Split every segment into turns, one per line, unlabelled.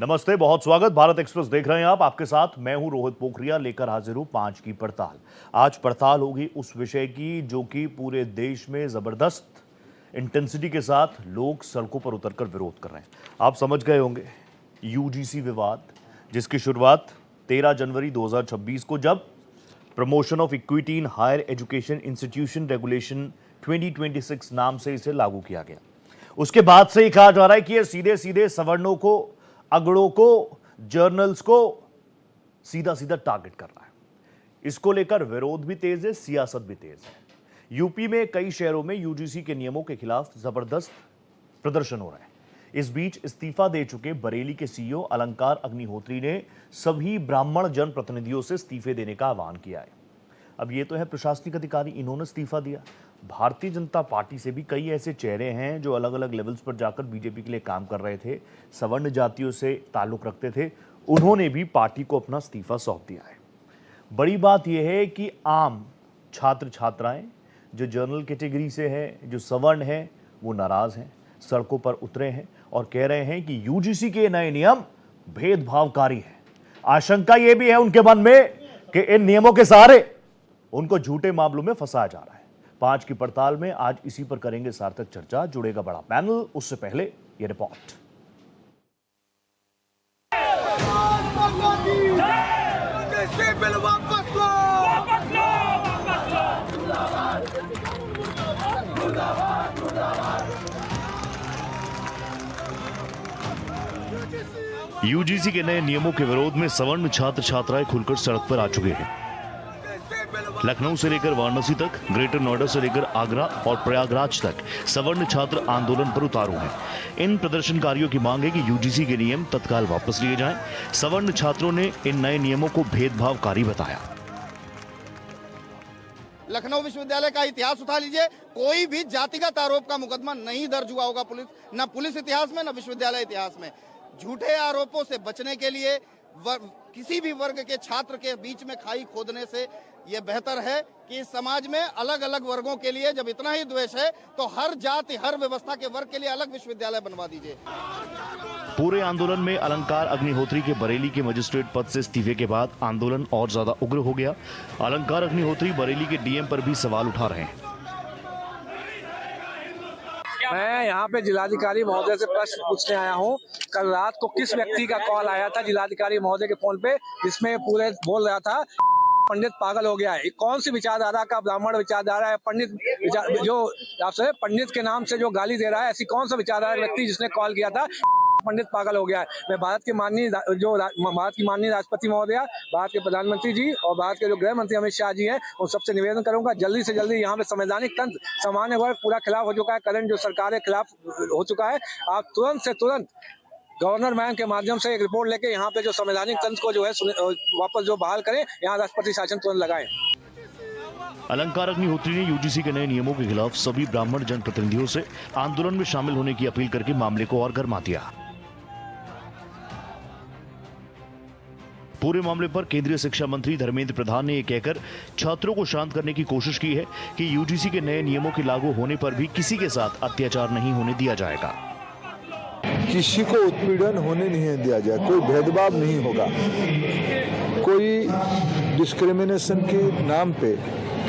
नमस्ते, बहुत स्वागत। भारत एक्सप्रेस देख रहे हैं आप। आपके साथ मैं हूं रोहित पोखरिया, लेकर हाजिर हूं 5 की पड़ताल। आज पड़ताल होगी उस विषय की जो कि पूरे देश में जबरदस्त इंटेंसिटी के साथ लोग सड़कों पर उतरकर विरोध कर रहे हैं। आप समझ गए होंगे, यूजीसी विवाद, जिसकी शुरुआत 13 जनवरी 2026 को जब promotion of equity in higher education institution regulation 2026 नाम से इसे लागू किया गया। उसके बाद से ही कहा जा रहा है कि यह सीधे सीधे सवर्णों को, अगड़ों को, जर्नल्स को सीधा सीधा टारगेट कर रहा है। इसको लेकर विरोध भी तेज है, सियासत भी तेज है। यूपी में कई शहरों में यूजीसी के नियमों के खिलाफ जबरदस्त प्रदर्शन हो रहा है। इस बीच इस्तीफा दे चुके बरेली के सीईओ अलंकार अग्निहोत्री ने सभी ब्राह्मण जनप्रतिनिधियों से इस्तीफे देने का आह्वान किया है। अब ये तो है प्रशासनिक अधिकारी, इन्होंने इस्तीफा दिया। भारतीय जनता पार्टी से भी कई ऐसे चेहरे हैं जो अलग अलग लेवल्स पर जाकर बीजेपी के लिए काम कर रहे थे, सवर्ण जातियों से ताल्लुक रखते थे, उन्होंने भी पार्टी को अपना इस्तीफा सौंप दिया है। बड़ी बात यह है कि आम छात्र छात्राएं जो जनरल कैटेगरी से हैं, जो सवर्ण हैं, वो नाराज हैं, सड़कों पर उतरे हैं और कह रहे हैं कि यूजीसी के नए नियम भेदभावकारी हैं। आशंका यह भी है उनके मन में कि इन नियमों के सहारे उनको झूठे मामलों में फंसाया जा रहा है। 5 की पड़ताल में आज इसी पर करेंगे सार्थक चर्चा। जुड़ेगा बड़ा पैनल, उससे पहले ये रिपोर्ट। यूजीसी के नए नियमों के विरोध में सवर्ण छात्र छात्राएं खुलकर सड़क पर आ चुके हैं। लखनऊ से लेकर वाराणसी तक, ग्रेटर नोएडा से लेकर आगरा और प्रयागराज तक सवर्ण छात्र आंदोलन पर उतारू हैं। इन प्रदर्शनकारियों की मांग है कि यूजीसी के नियम तत्काल वापस लिए जाएं। सवर्ण छात्रों ने इन नए नियमों को भेदभावकारी बताया।
लखनऊ विश्वविद्यालय का इतिहास उठा लीजिए, कोई भी जातिगत आरोप का मुकदमा नहीं दर्ज हुआ होगा न पुलिस इतिहास में, न विश्वविद्यालय इतिहास में। झूठे आरोपों से बचने के लिए किसी भी वर्ग के छात्र के बीच में खाई खोदने से यह बेहतर है कि इस समाज में अलग अलग वर्गों के लिए जब इतना ही द्वेष है तो हर जाति, हर व्यवस्था के वर्ग के लिए अलग विश्वविद्यालय बनवा दीजिए।
पूरे आंदोलन में अलंकार अग्निहोत्री के बरेली के मजिस्ट्रेट पद से इस्तीफे के बाद आंदोलन और ज्यादा उग्र हो गया। अलंकार अग्निहोत्री बरेली के डीएम पर भी सवाल उठा रहे हैं।
मैं यहाँ पे जिलाधिकारी महोदय से प्रश्न पूछने आया हूँ। कल रात को किस व्यक्ति का कॉल आया था जिलाधिकारी महोदय के फोन पे, जिसमें पूरे बोल रहा था पंडित पागल हो गया है। कौन सी विचारधारा का ब्राह्मण विचारधारा है? पंडित जो आपसे पंडित के नाम से जो गाली दे रहा है, ऐसी कौन सा विचारधारा व्यक्ति जिसने कॉल किया था पंडित पागल हो गया है? मैं भारत की माननीय राष्ट्रपति महोदया, भारत के प्रधानमंत्री जी और भारत के जो गृह मंत्री अमित शाह जी हैं, उन सबसे निवेदन करूंगा जल्दी से जल्दी यहाँ पे संवैधानिक तंत्र, सामान्य वर्ग पूरा खिलाफ हो चुका है। करंट जो सरकार है खिलाफ हो चुका है। आप तुरंत से तुरंत गवर्नर मैम के माध्यम से एक रिपोर्ट लेके यहाँ पे जो संवैधानिक तंत्र को जो है वापस जो बहाल करें, यहाँ राष्ट्रपति शासन तुरंत लगाएं।
अलंकार अग्निहोत्री ने यूजीसी के नए नियमों के खिलाफ सभी ब्राह्मण जनप्रतिनिधियों से आंदोलन में शामिल होने की अपील करके मामले को और गरमा दिया। पूरे मामले पर केंद्रीय शिक्षा मंत्री धर्मेंद्र प्रधान ने यह कहकर छात्रों को शांत करने की कोशिश की है कि यूजीसी के नए नियमों के लागू होने पर भी किसी के साथ अत्याचार नहीं होने दिया जाएगा।
किसी को उत्पीड़न होने नहीं दिया जाए, कोई भेदभाव नहीं होगा, कोई डिस्क्रिमिनेशन के नाम पे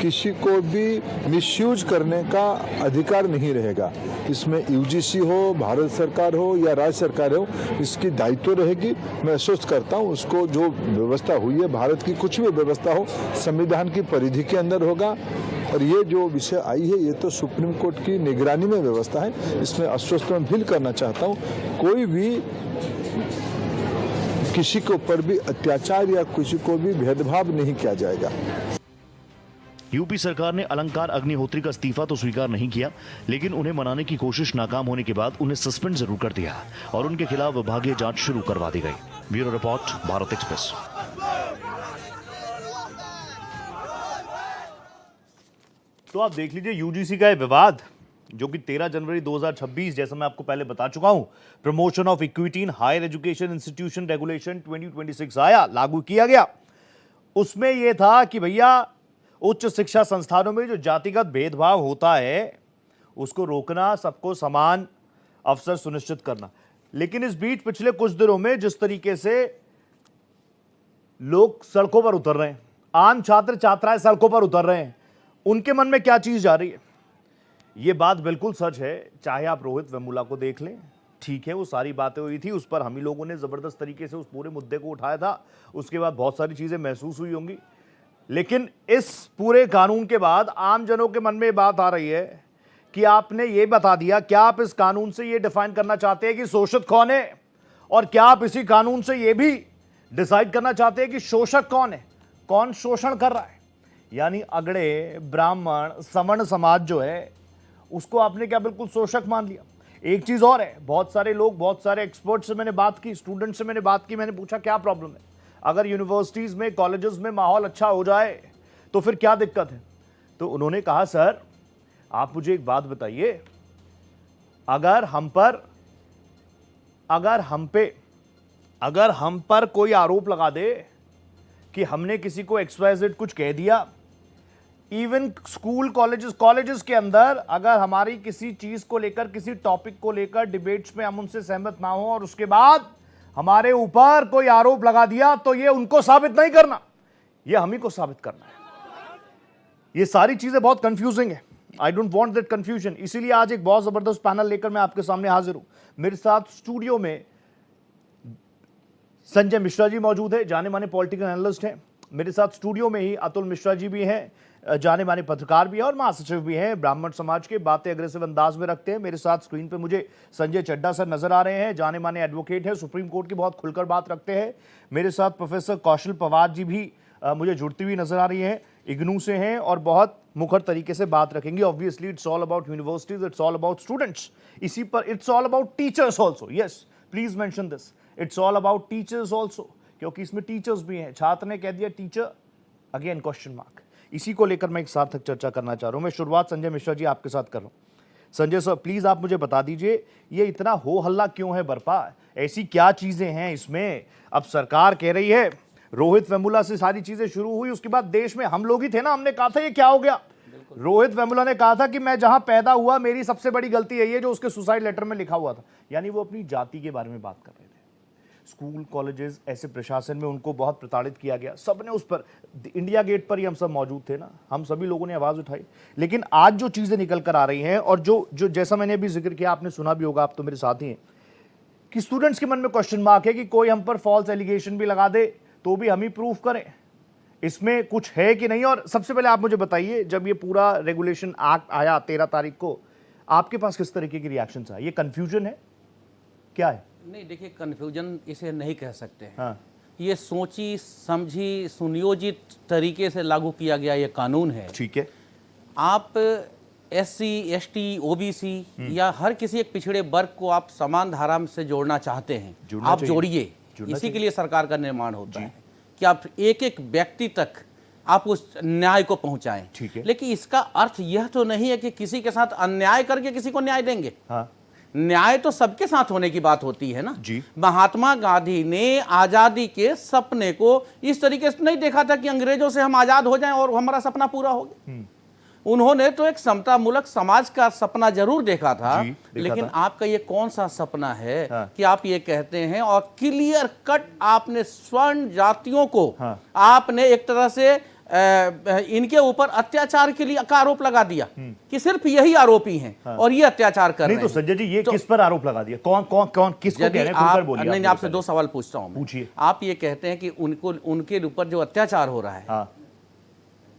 किसी को भी मिसयूज करने का अधिकार नहीं रहेगा। इसमें यूजीसी हो, भारत सरकार हो या राज्य सरकार हो, इसकी दायित्व रहेगी। मैं आश्वस्त करता हूँ उसको जो व्यवस्था हुई है, भारत की कुछ भी व्यवस्था हो, संविधान की परिधि के अंदर होगा। और ये जो विषय आई है, ये तो सुप्रीम कोर्ट की निगरानी में व्यवस्था है। इसमें आश्वस्त मैं फील करना चाहता हूँ, कोई भी किसी के ऊपर भी अत्याचार या किसी को भी भेदभाव नहीं किया जाएगा।
यूपी सरकार ने अलंकार अग्निहोत्री का इस्तीफा तो स्वीकार नहीं किया, लेकिन उन्हें मनाने की कोशिश नाकाम होने के बाद उन्हें सस्पेंड जरूर कर दिया और उनके खिलाफ विभागीय जांच शुरू करवा दी गई। Bureau report, Bharat express. तो आप देख लीजिए, यूजीसी का विवाद जो कि 13 जनवरी 2026, जैसा मैं आपको पहले बता चुका हूं, promotion of equity in higher education institution regulation 2026 आया, लागू किया गया। उसमें यह था कि भैया उच्च शिक्षा संस्थानों में जो जातिगत भेदभाव होता है उसको रोकना, सबको समान अवसर सुनिश्चित करना। लेकिन इस बीच पिछले कुछ दिनों में जिस तरीके से लोग सड़कों पर उतर रहे हैं, आम छात्र छात्राएं सड़कों पर उतर रहे हैं, उनके मन में क्या चीज जा रही है, यह बात बिल्कुल सच है। चाहे आप रोहित वेमुला को देख लें, ठीक है वो सारी बातें हुई थी, उस पर हम ही लोगों ने जबरदस्त तरीके से उस पूरे मुद्दे को उठाया था, उसके बाद बहुत सारी चीजें महसूस हुई होंगी। लेकिन इस पूरे कानून के बाद आम जनों के मन में बात आ रही है कि आपने ये बता दिया, क्या आप इस कानून से ये डिफाइन करना चाहते हैं कि शोषित कौन है, और क्या आप इसी कानून से ये भी डिसाइड करना चाहते हैं कि शोषक कौन है, कौन शोषण कर रहा है? यानी अगड़े ब्राह्मण सवर्ण समाज जो है उसको आपने क्या बिल्कुल शोषक मान लिया? एक चीज और है, बहुत सारे लोग, बहुत सारे एक्सपर्ट से मैंने बात की, स्टूडेंट से मैंने बात की, मैंने पूछा क्या प्रॉब्लम है, अगर यूनिवर्सिटीज में कॉलेजेस में माहौल अच्छा हो जाए तो फिर क्या दिक्कत है? तो उन्होंने कहा सर आप मुझे एक बात बताइए, अगर हम पर कोई आरोप लगा दे कि हमने किसी को XYZ कुछ कह दिया, इवन स्कूल कॉलेजेस के अंदर अगर हमारी किसी चीज को लेकर, किसी टॉपिक को लेकर डिबेट्स में हम उनसे सहमत ना हो और उसके बाद हमारे ऊपर कोई आरोप लगा दिया, तो ये उनको साबित नहीं करना, ये हम ही को साबित करना है। ये सारी चीजें बहुत कंफ्यूजिंग है, I don't want that confusion. इसीलिए आज एक बहुत जबरदस्त पैनल लेकर मैं आपके सामने हाजिर हूं। मेरे साथ स्टूडियो में संजय मिश्रा जी मौजूद है, जाने माने पॉलिटिकल एनालिस्ट हैं। मेरे साथ स्टूडियो में ही अतुल मिश्रा जी भी हैं, जाने माने पत्रकार भी हैं और महासचिव भी हैं, ब्राह्मण समाज के, बातें अग्रेसिव अंदाज में रखते हैं। मेरे साथ स्क्रीन पे मुझे संजय चड्ढा सर नजर आ रहे हैं, जाने माने एडवोकेट है, सुप्रीम कोर्ट की बहुत खुलकर बात रखते हैं। मेरे साथ प्रोफेसर कौशल पवार जी भी मुझे जुड़ती हुई नजर आ रही है, इग्नू से हैं और बहुत मुखर तरीके से बात रखेंगे। Obviously it's all about universities, it's all about students, इसी पर it's all about teachers also. Yes, please mention this, it's all about teachers also, क्योंकि इसमें टीचर्स भी हैं। छात्र ने कह दिया टीचर, अगेन क्वेश्चन मार्क। इसी को लेकर मैं एक सार्थक चर्चा करना चाह रहा हूं। मैं शुरुआत संजय मिश्रा जी आपके साथ कर रहा हूं। संजय सर प्लीज आप मुझे बता दीजिए, ये इतना हो हल्ला क्यों है बरपा, ऐसी क्या चीजें हैं इसमें? अब सरकार कह रही है, रोहित वेमुला से सारी चीजें शुरू हुई, उसके बाद देश में हम लोग ही थे ना, हमने कहा था ये क्या हो गया। रोहित वेमुला ने कहा था कि मैं जहां पैदा हुआ मेरी सबसे बड़ी गलती है ये, जो उसके सुसाइड लेटर में लिखा हुआ था। यानी वो अपनी जाति के बारे में बात कर रहे थे। स्कूल कॉलेजेस ऐसे प्रशासन में उनको बहुत प्रताड़ित किया गया, सबने उस पर, इंडिया गेट पर ही हम सब मौजूद थे ना, हम सभी लोगों ने आवाज उठाई। लेकिन आज जो चीजें निकल कर आ रही हैं और जो जैसा मैंने अभी जिक्र किया, आपने सुना भी होगा, आप तो मेरे साथ ही हैं, कि स्टूडेंट्स के मन में क्वेश्चन मार्क है कि कोई हम पर फॉल्स एलिगेशन भी लगा दे तो भी हम ही प्रूफ करें, इसमें कुछ है कि नहीं। और सबसे पहले आप मुझे बताइए, जब ये पूरा रेगुलेशन एक्ट आया 13 तारीख को, आपके पास किस तरीके की रिएक्शन आए? ये कंफ्यूजन है, क्या है?
नहीं देखिए, कंफ्यूजन इसे नहीं कह सकते हैं।
हाँ।
ये सोची समझी सुनियोजित तरीके से लागू किया गया ये कानून है।
ठीक है।
आप SC, ST, OBC या हर किसी एक पिछड़े वर्ग को आप समान धारा से जोड़ना चाहते हैं, आप जोड़िए। इसी के लिए सरकार का निर्माण होता है कि आप एक एक व्यक्ति तक आप उस न्याय को पहुंचाएं।
ठीक है।
लेकिन इसका अर्थ यह तो नहीं है कि किसी के साथ अन्याय करके किसी को न्याय देंगे।
हाँ।
न्याय तो सबके साथ होने की बात होती है ना
जी।
महात्मा गांधी ने आजादी के सपने को इस तरीके से नहीं देखा था कि अंग्रेजों से हम आजाद हो जाएं और हमारा सपना पूरा हो गया। उन्होंने तो एक समता मूलक समाज का सपना जरूर देखा था, लेकिन आपका ये कौन सा सपना है कि आप ये कहते हैं और क्लियर कट आपने स्वर्ण जातियों को आपने एक तरह से इनके ऊपर अत्याचार के लिए का आरोप लगा दिया कि सिर्फ यही आरोपी हैं और ये अत्याचार कर रहे हैं।
नहीं तो संजय जी, ये किस पर आरोप लगा दिया? कौन किसको कह रहे हैं? खुलकर बोलिए।
नहीं, आपसे 2 सवाल पूछता हूं।
पूछिए।
आप ये कहते हैं कि उनके ऊपर जो अत्याचार हो रहा है,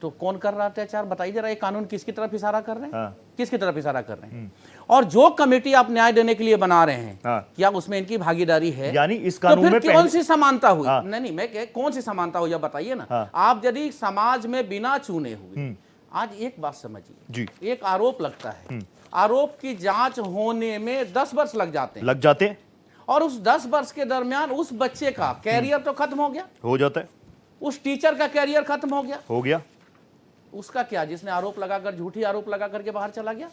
तो कौन कर रहा है अत्याचार? बताइए जरा, ये कानून किसकी तरफ इशारा कर रहे हैं? किसकी तरफ इशारा कर रहे हैं? और जो कमेटी आप न्याय देने के लिए बना रहे हैं, क्या उसमें इनकी भागीदारी है?
यानी इस कानून में
कौन सी समानता हुई? नहीं, मैं कौन सी समानता हुई बताइए ना। आप यदि समाज में बिना चुने हुए, आज एक बात समझिए, एक आरोप लगता है, आरोप की जांच होने में 10 वर्ष लग जाते हैं, और उस 10 वर्ष के दरमियान उस बच्चे का कैरियर तो खत्म हो जाता है, उस टीचर का कैरियर खत्म हो गया। उसका क्या, जिसने आरोप लगाकर, झूठी आरोप लगा करके बाहर चला गया,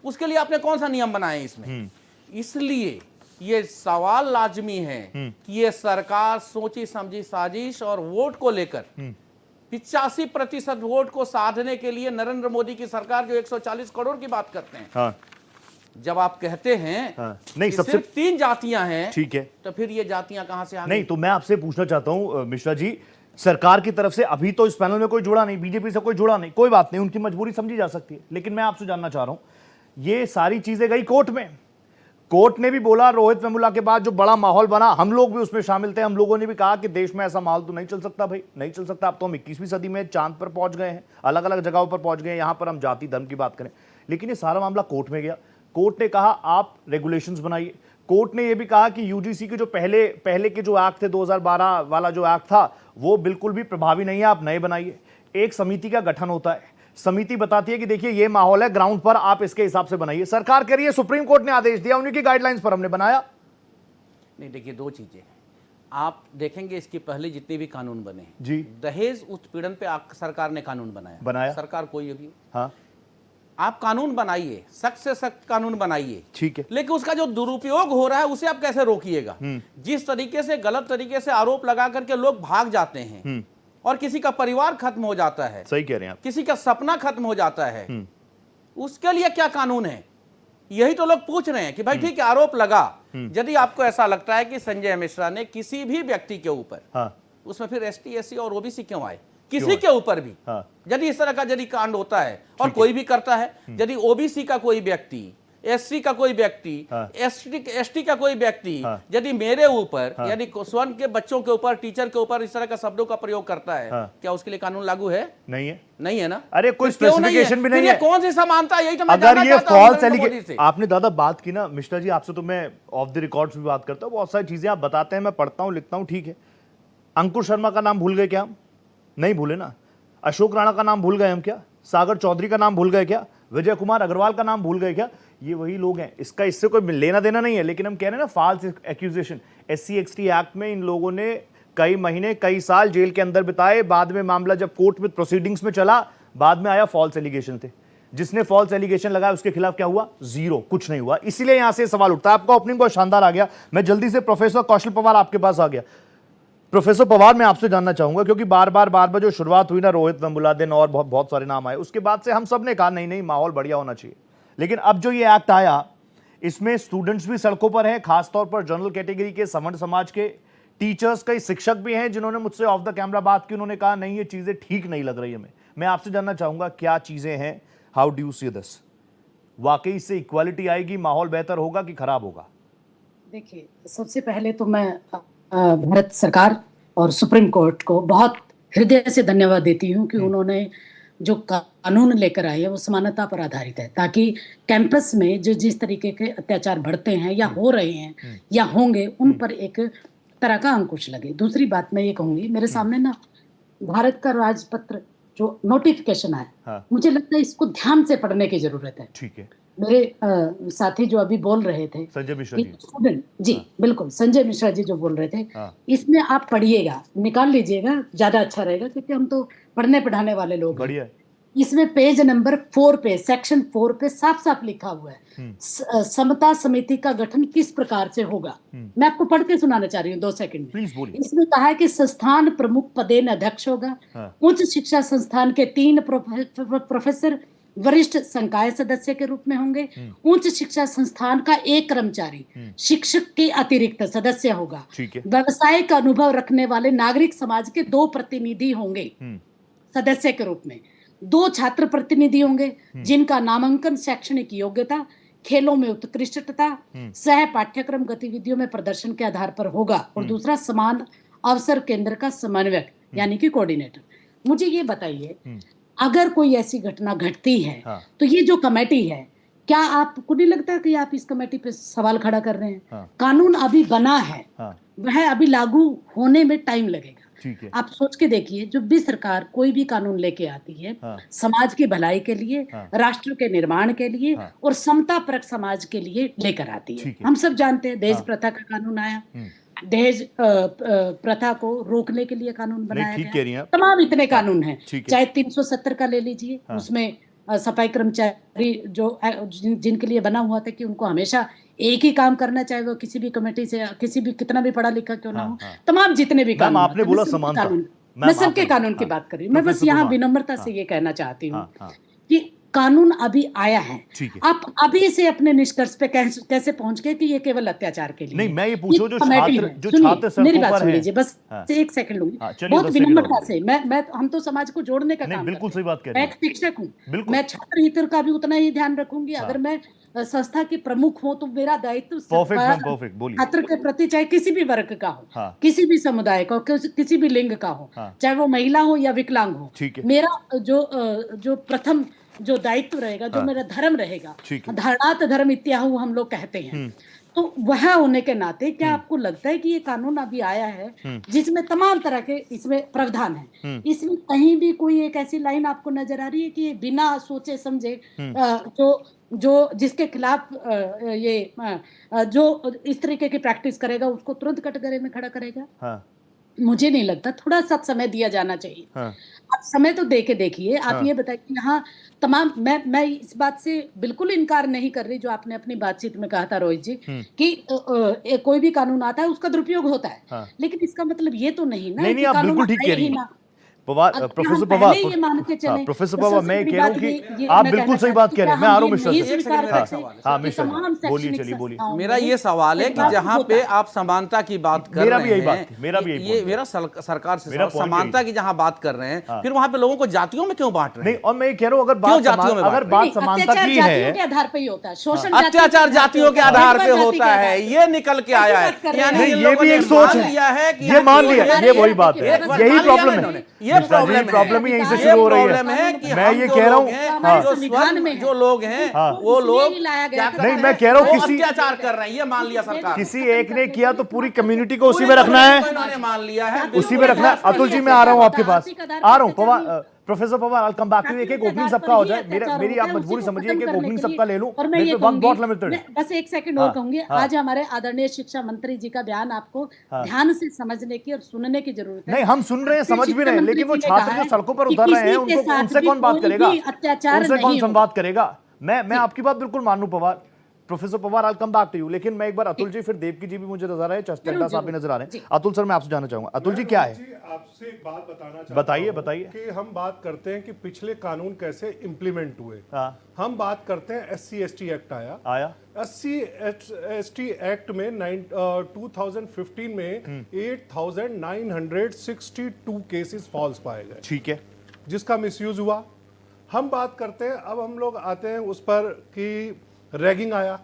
उसके लिए आपने कौन सा नियम बनाए इसमें? इसलिए ये सवाल लाजमी है कि ये सरकार सोची समझी साजिश और वोट को लेकर 85% वोट को साधने के लिए नरेंद्र मोदी की सरकार जो 140 करोड़ की बात करते हैं, जब आप कहते हैं
नहीं,
कि
सबसे
सिर्फ 3 जातियां हैं,
ठीक है,
तो फिर ये जातियां कहां से आ गई?
नहीं तो मैं आपसे पूछना चाहता हूं मिश्रा जी, सरकार की तरफ से अभी तो इस पैनल में कोई जुड़ा नहीं, बीजेपी से कोई जुड़ा नहीं, कोई बात नहीं, उनकी मजबूरी समझी जा सकती है, लेकिन मैं आपसे जानना चाह रहा हूं, ये सारी चीजें गई कोर्ट में, कोर्ट ने भी बोला, रोहित वेमुला के बाद जो बड़ा माहौल बना, हम लोग भी उसमें शामिल थे, हम लोगों ने भी कहा कि देश में ऐसा माहौल तो नहीं चल सकता भाई, नहीं चल सकता। अब तो हम 21वीं सदी में चांद पर पहुंच गए हैं, अलग अलग जगहों पर पहुंच गए हैं, यहां पर हम जाति धर्म की बात करें, लेकिन ये सारा मामला कोर्ट में गया, कोर्ट ने कहा आप रेगुलेशंस बनाइए। कोर्ट ने यह भी कहा कि यूजीसी के जो पहले के जो एक्ट थे, 2012 वाला जो एक्ट था, वो बिल्कुल भी प्रभावी नहीं है, आप नए बनाइए। एक समिति का गठन होता है, समिति बताती है कि देखिए ये माहौल है ग्राउंड पर, आप इसके हिसाब से बनाइए। सरकार कह रही है सुप्रीम कोर्ट ने आदेश दिया, उन्हीं की गाइडलाइंस पर हमने बनाया।
नहीं, देखिए 2 चीजें आप देखेंगे, इसके पहले जितने भी कानून बने
जी,
दहेज उत्पीड़न पे सरकार ने कानून बनाया, सरकार कोई भी,
हाँ,
आप कानून बनाइए, सख्त से सख्त कानून बनाइए,
ठीक है,
लेकिन उसका जो दुरुपयोग हो रहा है उसे आप कैसे रोकिएगा? जिस तरीके से गलत तरीके से आरोप लगा करके लोग भाग जाते हैं और किसी का परिवार खत्म हो जाता है,
सही कह रहे हैं आप,
किसी का सपना खत्म हो जाता है, उसके लिए क्या कानून है? यही तो लोग पूछ रहे हैं कि भाई ठीक है, आरोप लगा, यदि आपको ऐसा लगता है कि संजय मिश्रा ने किसी भी व्यक्ति के ऊपर,
हाँ,
उसमें फिर एसटी, एससी और ओबीसी क्यों आए? किसी के ऊपर भी,
हाँ,
यदि इस तरह का यदि कांड होता है और कोई भी करता है, यदि ओबीसी का कोई व्यक्ति, एससी का कोई व्यक्ति, एसटी का कोई व्यक्ति यदि मेरे ऊपर, यदि स्वर्ण के बच्चों के ऊपर, टीचर के ऊपर इस तरह का शब्दों का प्रयोग करता है, क्या उसके लिए कानून लागू है?
नहीं है,
नहीं है ना।
अरे कोई
तो क्यों
स्पेसिफिकेशन भी नहीं है।
कौन सी समानता है? यही तो मैं
अगर
जानना
ये
चाहता हूं
फॉल्स
नरेंद्र मोदी से।
आपने दादा बात की ना मिश्रा जी, आपसे तो मैं ऑफ द रिकॉर्ड्स भी बात करता हूँ, बहुत सारी चीजें आप बताते हैं, मैं पढ़ता हूँ, लिखता हूँ, ठीक है। अंकुर शर्मा का नाम भूल गए क्या हम? नहीं भूले ना। अशोक राणा का नाम भूल गए हम क्या? सागर चौधरी का नाम भूल गए क्या? विजय कुमार अग्रवाल का नाम भूल गए क्या? ये वही लोग हैं, इसका इससे कोई लेना देना नहीं है, लेकिन हम कह रहे हैं ना false accusation. SC XT act में इन लोगों ने कई महीने कई साल जेल के अंदर बिताए, बाद में मामला जब कोर्ट में प्रोसीडिंग्स में चला, बाद में आया फॉल्स एलिगेशन थे। जिसने फॉल्स एलिगेशन लगाया उसके खिलाफ क्या हुआ? जीरो, कुछ नहीं हुआ। इसीलिए यहां से सवाल उठता है। आपका ओपनिंग बहुत शानदार आ गया। मैं जल्दी से प्रोफेसर कौशल पवार आपके पास आ गया। प्रोफेसर पवार, मैं आपसे जानना चाहूंगा, क्योंकि बार बार जो शुरुआत हुई ना, रोहित वेमुला दिन और बहुत सारे नाम आए, उसके बाद से हम सब ने कहा नहीं माहौल बढ़िया होना चाहिए। लेकिन अब जो ये एक्ट आया, इसमें स्टूडेंट्स भी सड़कों पर हैं, खासतौर पर जनरल कैटेगरी के, सवर्ण समाज के, टीचर्स, कई शिक्षक भी हैं जिन्होंने मुझसे ऑफ द कैमरा बात की। उन्होंने कहा नहीं, ये चीजें ठीक नहीं लग रही हमें। मैं आपसे जानना चाहूंगा क्या चीजें हैं, how do you see this? वाकई इससे इक्वालिटी आएगी, माहौल बेहतर होगा कि खराब होगा?
देखिए, सबसे पहले तो मैं भारत सरकार और सुप्रीम कोर्ट को बहुत हृदय से धन्यवाद देती हूँ कि उन्होंने जो कानून लेकर आए हैं वो समानता पर आधारित है, ताकि कैंपस में जो जिस तरीके के अत्याचार बढ़ते हैं या हो रहे हैं या होंगे, उन पर एक तरह का अंकुश लगे। दूसरी बात मैं ये कहूंगी, मेरे सामने ना भारत का राजपत्र जो नोटिफिकेशन आया, मुझे लगता है इसको ध्यान से पढ़ने की जरूरत है।
ठीक है।
मेरे साथी जो अभी बोल रहे थे,
संजय मिश्रा जी,
स्टूडेंट जी, बिल्कुल संजय मिश्रा जी जो बोल रहे थे, इसमें आप पढ़िएगा, निकाल लीजिएगा, ज्यादा अच्छा रहेगा, क्योंकि हम तो पढ़ने पढ़ाने वाले लोग हैं।
बढ़िया।
इसमें पेज नंबर 4 पे, सेक्शन 4 पे साफ साफ लिखा हुआ है समता समिति का गठन किस प्रकार से होगा। मैं आपको पढ़ के सुनाना चाह रही हूँ 2 सेकंड में।
प्लीज बोलिए।
इसमें कहा है कि संस्थान प्रमुख पदेन अध्यक्ष होगा, उच्च शिक्षा संस्थान के 3 प्रोफेसर वरिष्ठ संकाय सदस्य के रूप में होंगे, उच्च शिक्षा संस्थान का 1 कर्मचारी शिक्षक के अतिरिक्त सदस्य होगा, व्यवसाय का अनुभव रखने वाले नागरिक समाज के 2 प्रतिनिधि होंगे सदस्य के रूप में, 2 छात्र प्रतिनिधि होंगे जिनका नामांकन शैक्षणिक योग्यता, खेलों में उत्कृष्टता, सह पाठ्यक्रम गतिविधियों में प्रदर्शन के आधार पर होगा, और दूसरा समान अवसर केंद्र का समन्वयक यानी कि कोऑर्डिनेटर। मुझे ये बताइए, अगर कोई ऐसी घटना घटती है तो ये जो कमेटी है, क्या आपको नहीं लगता कि आप इस कमेटी पे सवाल खड़ा कर रहे हैं? कानून अभी बना है, वह अभी लागू होने में टाइम लगेगा। आप सोच के देखिए, जब भी सरकार कोई भी कानून लेके आती है, समाज की भलाई के लिए, राष्ट्र के निर्माण के लिए और समता परक समाज के लिए लेकर आती है। हम सब जानते हैं दहेज प्रथा का कानून आया, दहेज प्रथा को रोकने के लिए कानून बनाया गया, तमाम इतने कानून हैं, चाहे 370 का ले लीजिए, उसमें सफाई कर्मचारी जो जिनके लिए बना हुआ था कि उनको हमेशा एक ही काम करना, चाहे वो किसी भी कमेटी से, किसी भी कितना भी पढ़ा लिखा क्यों ना हो, तमाम जितने भी कानून,
आपने बोला समानता,
मैं सबके कानून की बात कर रही हूँ। मैं बस यहाँ विनम्रता से ये कहना चाहती हूँ कि कानून अभी आया है।
ठीक है।
आप अभी से अपने निष्कर्ष पे कैसे पहुंच गए कि ये केवल अत्याचार के लिए?
नहीं, मैं ये पूछूं जो
कमेटी
छात्र
है।
जो
सुनिए,
छात्र सड़कों
मेरी बात
पर
सुन
हैं।
लीजिए, बस
हाँ।
एक सेकंड लूंगी।
हाँ, चलिए,
बहुत
10 सेकंड
विनम्रता
और
से मैं हम तो समाज को जोड़ने का
नहीं,
काम
बिल्कुल
करते
सही
हैं।
बात कह
मैं
रही
एक
हैं।
शिक्षक हूँ,
बिल्कुल।
मैं छात्र हित का भी उतना ही ध्यान रखूंगी।
हाँ।
अगर मैं संस्था की प्रमुख हूँ तो मेरा दायित्व
परफेक्ट मैम, परफेक्ट, बोलिए।
छात्र के प्रति, चाहे किसी भी वर्ग का हो,
हाँ।
किसी भी समुदाय का हो, किसी भी लिंग का हो,
हाँ।
चाहे वो महिला हो या विकलांग हो,
ठीक है।
मेरा जो प्रथम जो दायित्व रहेगा, जो
हाँ।
मेरा धर्म रहेगा,
ठीक है।
धर्मात धर्म इत्याहु हम लोग कहते हैं, तो वह होने के नाते क्या आपको लगता है कि ये कानून अभी आया है जिसमें तमाम तरह के इसमें प्रावधान है, इसमें कहीं भी कोई एक ऐसी लाइन आपको नजर आ रही है कि ये बिना सोचे समझे जो जिसके खिलाफ जो इस तरीके की प्रैक्टिस करेगा उसको तुरंत कटघरे में खड़ा करेगा?
हाँ।
मुझे नहीं लगता, थोड़ा सा समय दिया जाना चाहिए।
हाँ।
आप समय तो दे के देखिए। आप
हाँ।
ये बताइए कि यहाँ तमाम, मैं इस बात से बिल्कुल इनकार नहीं कर रही जो आपने अपनी बातचीत में कहा था रोहित जी, कि कोई भी कानून आता है उसका दुरुपयोग होता है।
हाँ।
लेकिन इसका मतलब ये तो नहीं ना
नहीं,
कि
नहीं, आप
कानून
बिल्कुल ठीक
आए
कह रही
ही
हैं।
ना।
पवार,
अगर
प्रोफेसर
हम
पवार,
पहले ये मान के चलें,
प्रोफेसर
तो
पवार,
सबसे
मैं
बड़ी
कह रहा हूँ
बात
कि
ये
आप
मैं
बिल्कुल
कहना
सही बात
चाहती
कह रहे हैं।
हूँ,
मैं आ रहा हूँ
हम
मिश्रा
ये
से।
स्वीकार
हाँ,
करते
हाँ,
कि
मिश्रा जी,
तमाम
बोलिए,
शैक्षणिक
चलिए, बोलिए।
संस्थाओं
मेरा
में
ये सवाल है
एक
कि
लागू
जहाँ
होता
पे
है।
आप समानता की बात कर
मेरा
रहे
भी यही
हैं,
बात थी, मेरा भी यही
ये
point
मेरा सरकार से
मेरा
सवाल,
point
समानता
यही।
की जहाँ बात कर रहे हैं,
हाँ।
फिर वहाँ पे लोगों को जातियों में क्यों बांट रहे
नहीं,
हैं?
और मैं ये कह रहा हूँ अगर
क्यों जातियों में
अगर
बांट
बात
नहीं,
समानता
अत्याचार
की
जातियों
है।
के आधार पे ही होता है, शोषण
अत्याचार जातियों के आधार पे होता है, ये निकल के आया है। यानी
नहीं,
इन
ये
लोगों
भी
ने
एक सोच
मान
है।
लिया है कि
ये मान लिया,
हमारे
ये वही बात है,
एक बार
यही
मान लिया
प्रॉब्लम
ना
है।
इन्होंने। ये
मिश्रा जी,
प्रॉब्लम है।
प्रॉब्लम ही यहीं से
ये
शुरू हो रही
प्रॉब्लम है
है।
कि
मैं
हम
ये
जो
कह रहा
लोग
हूँ,
हैं,
हाँ।
जो
संविधान में है।
जो लोग हैं,
हाँ।
वो लोग
इसलिए ही लाया गया
क्या
था।
नहीं,
करते
मैं
हैं?
कह रहा हूँ
वो
किसी-
अत्याचार कर रहे हैं, ये मान लिया सरकार।
किसी एक ने किया तो पूरी कम्युनिटी को उसी में रखना है,
इन्होंने मान लिया है।
उसी में रखना है। अतुल जी, मैं आ रहा हूँ आपके पास, आ रहा हूँ। Pawar, professor Pawar, I come back to. एक ओपनिंग सबका हो जाए, मेरी आप मजबूरी समझिए कि एक ओपनिंग सबका ले लूं।
और मैं ये
वक्त
कहूंगी,
बहुत लिमिटेड है।
बस एक सेकंड
हाँ,
और कहूंगी,
हाँ।
आज हमारे आदरणीय शिक्षा मंत्री जी का बयान आपको ध्यान से समझने की और सुनने की जरूरत है।
नहीं, हम सुन रहे हैं, समझ भी रहे हैं, लेकिन वो
शिक्षा
छात्र
मंत्री
जो
जी ने
सड़कों पर
कहा है
उतर रहे हैं,
कि किसी के
उनको
साथ
उनसे
भी
कौन बात
कोई
करेगा?
भी अत्याचार
उनसे कौन
नहीं
संवाद करेगा? मैं आपकी बात बिल्कुल मानूं Pawar, professor Pawar, I come back to you. लेकिन मैं एक बार अतुल जी, फिर देवकी जी भी मुझे नजर आ रहे हैं, चड्ढा साहब भी नजर आ रहे हैं। अतुल सर, मैं आपसे जानना चाहूंगा, अतुल जी क्या है?
आपसे एक बात बताना चाहता
बताइए,
हूं
बताइए।
कि हम बात करते हैं कि पिछले कानून कैसे इंप्लीमेंट हुए।
हाँ।
हम बात करते हैं SC/ST एक्ट आया। SC/ST एक्ट में 2015 में 8,962 केसेस फॉल्स पाए गए,
ठीक है,
जिसका मिसयूज हुआ। हम बात करते हैं, अब हम लोग आते हैं उस पर कि रैगिंग आया।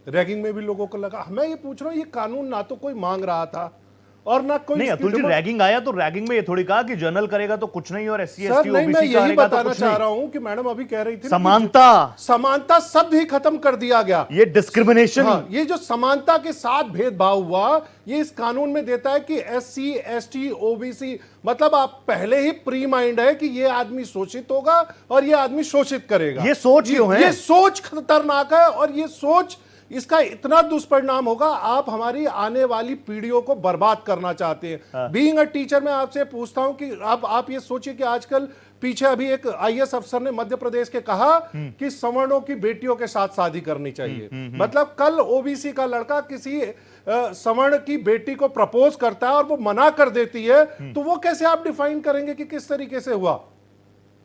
रैगिंग में भी लोगों को लगा, मैं ये पूछ रहा हूँ, ये कानून ना तो कोई मांग रहा था और ना कोई
नहीं अतुल जी, रैगिंग आया तो रैगिंग में ये थोड़ी कहा कि जनरल करेगा तो कुछ नहीं और SC/ST
सर नहीं, मैं
OBC
यही
करेगा तो
बताना
कुछ
चाह
नहीं।
रहा हूं कि मैडम अभी कह रही थी
समानता
शब्द ही खत्म कर दिया गया।
ये डिस्क्रिमिनेशन,
हाँ, ये जो समानता के साथ भेदभाव हुआ, ये इस कानून में देता है कि SC/ST OBC, मतलब आप पहले ही प्री माइंड है कि ये आदमी शोषित होगा और ये आदमी शोषित करेगा।
ये सोच क्यों है?
ये सोच खतरनाक है और ये सोच, इसका इतना दुष्परिणाम होगा, आप हमारी आने वाली पीढ़ियों को बर्बाद करना चाहते हैं। बीइंग अ टीचर, मैं आपसे पूछता हूं कि आप ये सोचिए कि आजकल पीछे अभी एक IAS अफसर ने मध्य प्रदेश के कहा कि सवर्णों की बेटियों के साथ शादी करनी चाहिए। मतलब कल OBC का लड़का किसी सवर्ण की बेटी को प्रपोज करता है और वो मना कर देती है, तो वो कैसे आप डिफाइन करेंगे कि किस तरीके से हुआ?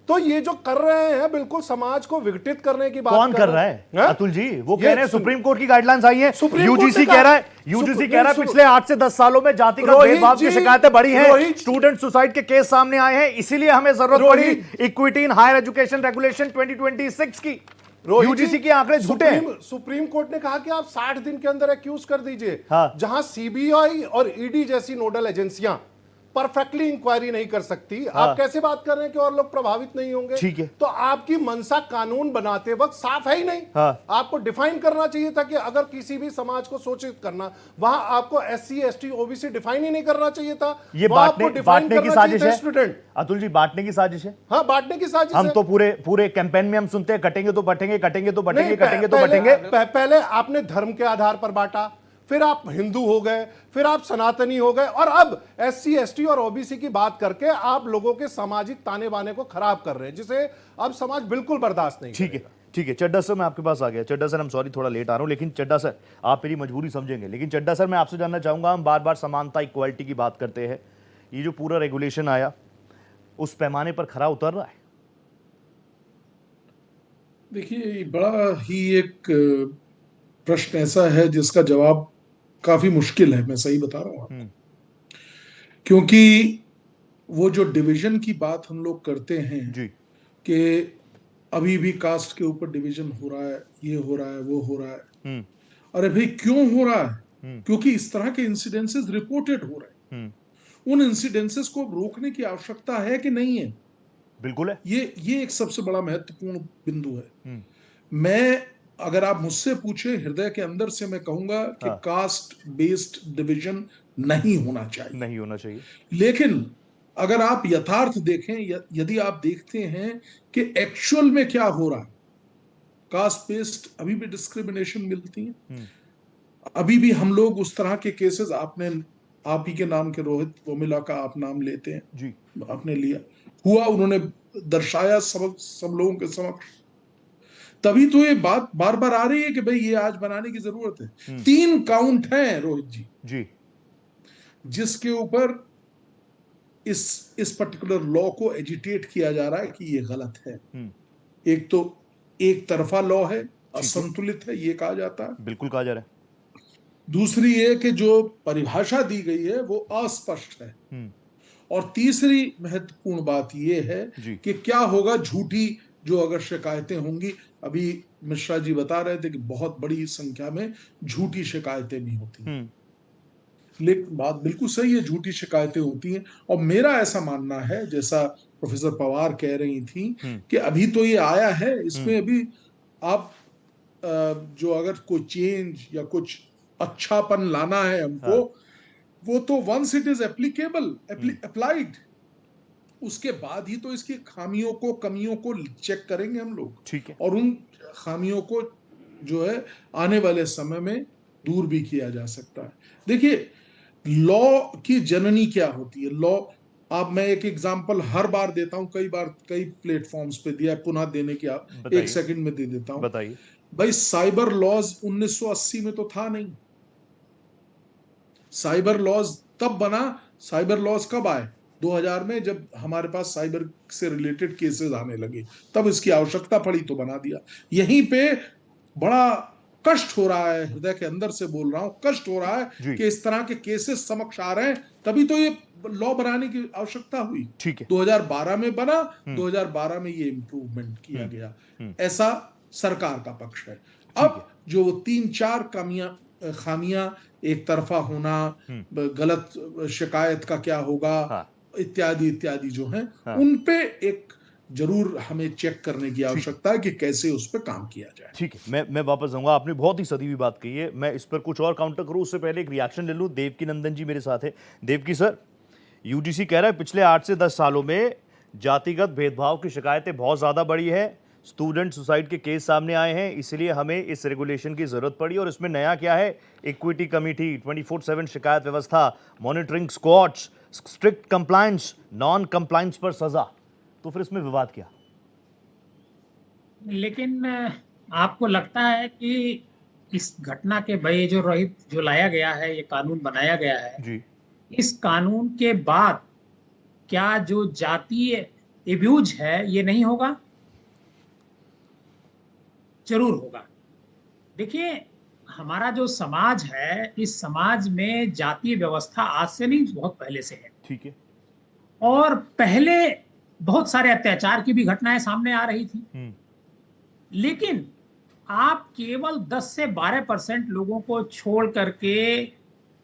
तो ये जो कर रहे हैं, बिल्कुल समाज को विघटित करने की बात
कौन कर रहा है?
हैं?
अतुल जी, वो कह रहे हैं सुप्रीम कोर्ट की गाइडलाइंस आई है,
सुप्रीम कोर्ट
यूजीसी
ने
कह रहा है,
कहा-
यूजीसी कह रहा है पिछले 8 से 10 सालों में जातिगत
रोहित
भेदभाव की
जी,
शिकायतें बढ़ी हैं,
रोहित-
स्टूडेंट सुसाइड के केस सामने आए हैं, इसीलिए हमें जरूरत पड़ी equity in higher education regulation 2026 की। यूजीसी के आंकड़े झूठे हैं।
सुप्रीम कोर्ट ने कहा कि आप 60 दिन के अंदर एक्यूज कर दीजिए।
हाँ।
जहां CBI और ED जैसी नोडल एजेंसियां परफेक्टली इंक्वायरी नहीं कर सकती,
हाँ।
आप कैसे बात कर रहे हैं कि और लोग प्रभावित नहीं होंगे?
ठीक है।
तो आपकी मंशा कानून बनाते वक्त साफ है ही नहीं।
हाँ।
आपको डिफाइन करना चाहिए था कि अगर किसी भी समाज को शोषित करना, वहां आपको SC/ST OBC डिफाइन ही नहीं करना चाहिए था।
ये
वहां आपको
बांटने
define
की
करना
साजिश
चाहिए था
है
स्टूडेंट।
अतुल जी, बांटने की साजिश है।
हाँ, बांटने की साजिश
हम
है।
तो पूरे कैंपेन में हम सुनते हैं कटेंगे तो बटेंगे, कटेंगे तो बटेंगे,
नहीं,
कटेंगे तो
पहले-
बटेंगे।
पहले आपने धर्म के आधार पर बांटा, फिर आप हिंदू हो गए, फिर आप सनातनी हो गए, और अब SC/ST और OBC की बात करके आप लोगों के सामाजिक ताने बाने को खराब कर रहे हैं, जिसे अब समाज बिल्कुल बर्दाश्त नहीं
ठीक है,
करेगा।
ठीक है। चड्ढा सर, मैं आपके पास आ गया। चड्ढा सर, हम सॉरी थोड़ा लेट आ रहा हूं, लेकिन चड्ढा सर आप मेरी मजबूरी समझेंगे। लेकिन चड्ढा सर, मैं आपसे जानना चाहूंगा, हम बार बार समानता, इक्वालिटी की बात करते हैं, ये जो पूरा रेगुलेशन आया उस पैमाने पर खरा उतर रहा है?
देखिए, बड़ा ही एक प्रश्न ऐसा है जिसका जवाब काफी मुश्किल है, मैं सही बता रहा हूँ आपको। क्योंकि वो जो डिवीजन की बात हम लोग करते हैं
जी
कि अभी भी कास्ट के ऊपर डिवीजन हो रहा है, ये हो रहा है, वो हो रहा है। अरे भाई, क्यों हो रहा है? क्योंकि इस तरह के इंसिडेंसेस रिपोर्टेड हो रहे हैं। उन इंसिडेंसेस को रोकने की आवश्यकता है कि नहीं है?
बिल्कुल है।
ये एक सबसे बड़ा महत्वपूर्ण बिंदु है। मैं, अगर आप मुझसे पूछे, हृदय के अंदर से मैं कहूंगा कि कास्ट बेस्ड डिवीजन नहीं होना चाहिए,
नहीं होना चाहिए।
लेकिन अगर आप यथार्थ देखें, यदि आप देखते हैं कि एक्चुअल में क्या हो रहा है, कास्ट बेस्ड अभी भी डिस्क्रिमिनेशन मिलती है। अभी भी हम लोग उस तरह के केसेस, आप ही के नाम के रोहित वोमिला का आप नाम लेते हैं
जी,
आपने लिया, हुआ, उन्होंने दर्शाया सब लोगों के समक्ष, तभी तो ये बात बार बार आ रही है कि भाई ये आज बनाने की जरूरत है। 3 काउंट हैं रोहित जी, जिसके ऊपर इस पर्टिकुलर लॉ को एजिटेट किया जा रहा है कि ये गलत है। एक तो एक तरफा लॉ है, असंतुलित है, ये कहा जाता है।
बिल्कुल कहा जा रहा है।
दूसरी ये कि जो परिभाषा दी गई है वो अस्पष्ट है। और तीसरी महत्वपूर्ण बात यह है कि क्या होगा झूठी जो अगर शिकायतें होंगी। अभी मिश्रा जी बता रहे थे कि बहुत बड़ी संख्या में झूठी शिकायतें भी होती हैं। लेकिन बात बिल्कुल सही है, झूठी शिकायतें होती हैं। और मेरा ऐसा मानना है, जैसा प्रोफेसर पवार कह रही थी, कि अभी तो ये आया है, इसमें अभी आप जो अगर कोई चेंज या कुछ अच्छापन लाना है हमको, वो तो once it is applicable, applied, उसके बाद ही तो इसकी खामियों को, कमियों को चेक करेंगे हम लोग।
ठीक है।
और उन खामियों को जो है आने वाले समय में दूर भी किया जा सकता है। देखिए, लॉ की जननी क्या होती है? लॉ, मैं एक एग्जांपल हर बार देता हूं, कई प्लेटफॉर्म्स पे दिया, पुनः देने की एक सेकंड में दे देता हूं।
बताइए।
भाई, साइबर लॉज 1980 में तो था नहीं। साइबर लॉज तब बना, साइबर लॉज कब आए? 2000 में, जब हमारे पास साइबर से रिलेटेड केसेस आने लगे, तब इसकी आवश्यकता पड़ी तो बना दिया। यहीं पे बड़ा कष्ट हो रहा है, हृदय के अंदर से बोल रहा हूं, कष्ट हो रहा है कि इस तरह के केसेस समक्ष आ रहे हैं, तभी तो ये लॉ बनाने की आवश्यकता हुई।
ठीक है।
2012 में बना, 2012 में ये इंप्रूवमेंट किया गया, ऐसा सरकार का पक्ष है। अब जो 3-4 खामियां, एक तरफा होना, गलत शिकायत का क्या होगा, इत्यादि इत्यादि जो हैं, उन पे एक जरूर हमें चेक करने की आवश्यकता है कि कैसे उस पर काम किया जाए।
ठीक है, मैं वापस जाऊंगा। आपने बहुत ही सदी हुई बात कही है, मैं इस पर कुछ और काउंटर करूं उससे पहले एक रिएक्शन ले लूं। देवकी नंदन जी मेरे साथ है। देवकी सर, यूजीसी कह रहा है पिछले 8 से 10 सालों में जातिगत भेदभाव की शिकायतें बहुत ज्यादा बढ़ी है, स्टूडेंट सुसाइड के केस सामने आए हैं, इसलिए हमें इस रेगुलेशन की जरूरत पड़ी। और इसमें नया क्या है? इक्विटी कमेटी, 24/7 शिकायत व्यवस्था, monitoring squads, strict compliance, non compliance पर सजा। तो फिर इसमें विवाद क्या?
लेकिन आपको लगता है कि इस घटना के भय जो रोहित जो लाया गया है, ये कानून बनाया गया है
जी,
इस कानून के बाद क्या जो जातीय एब्यूज है ये नहीं होगा? जरूर होगा। देखिए, हमारा जो समाज है, इस समाज में जातीय व्यवस्था आज से नहीं, बहुत पहले से है।
ठीक है।
और पहले बहुत सारे अत्याचार की भी घटनाएं सामने आ रही थी, लेकिन आप केवल 10 से 12% लोगों को छोड़ करके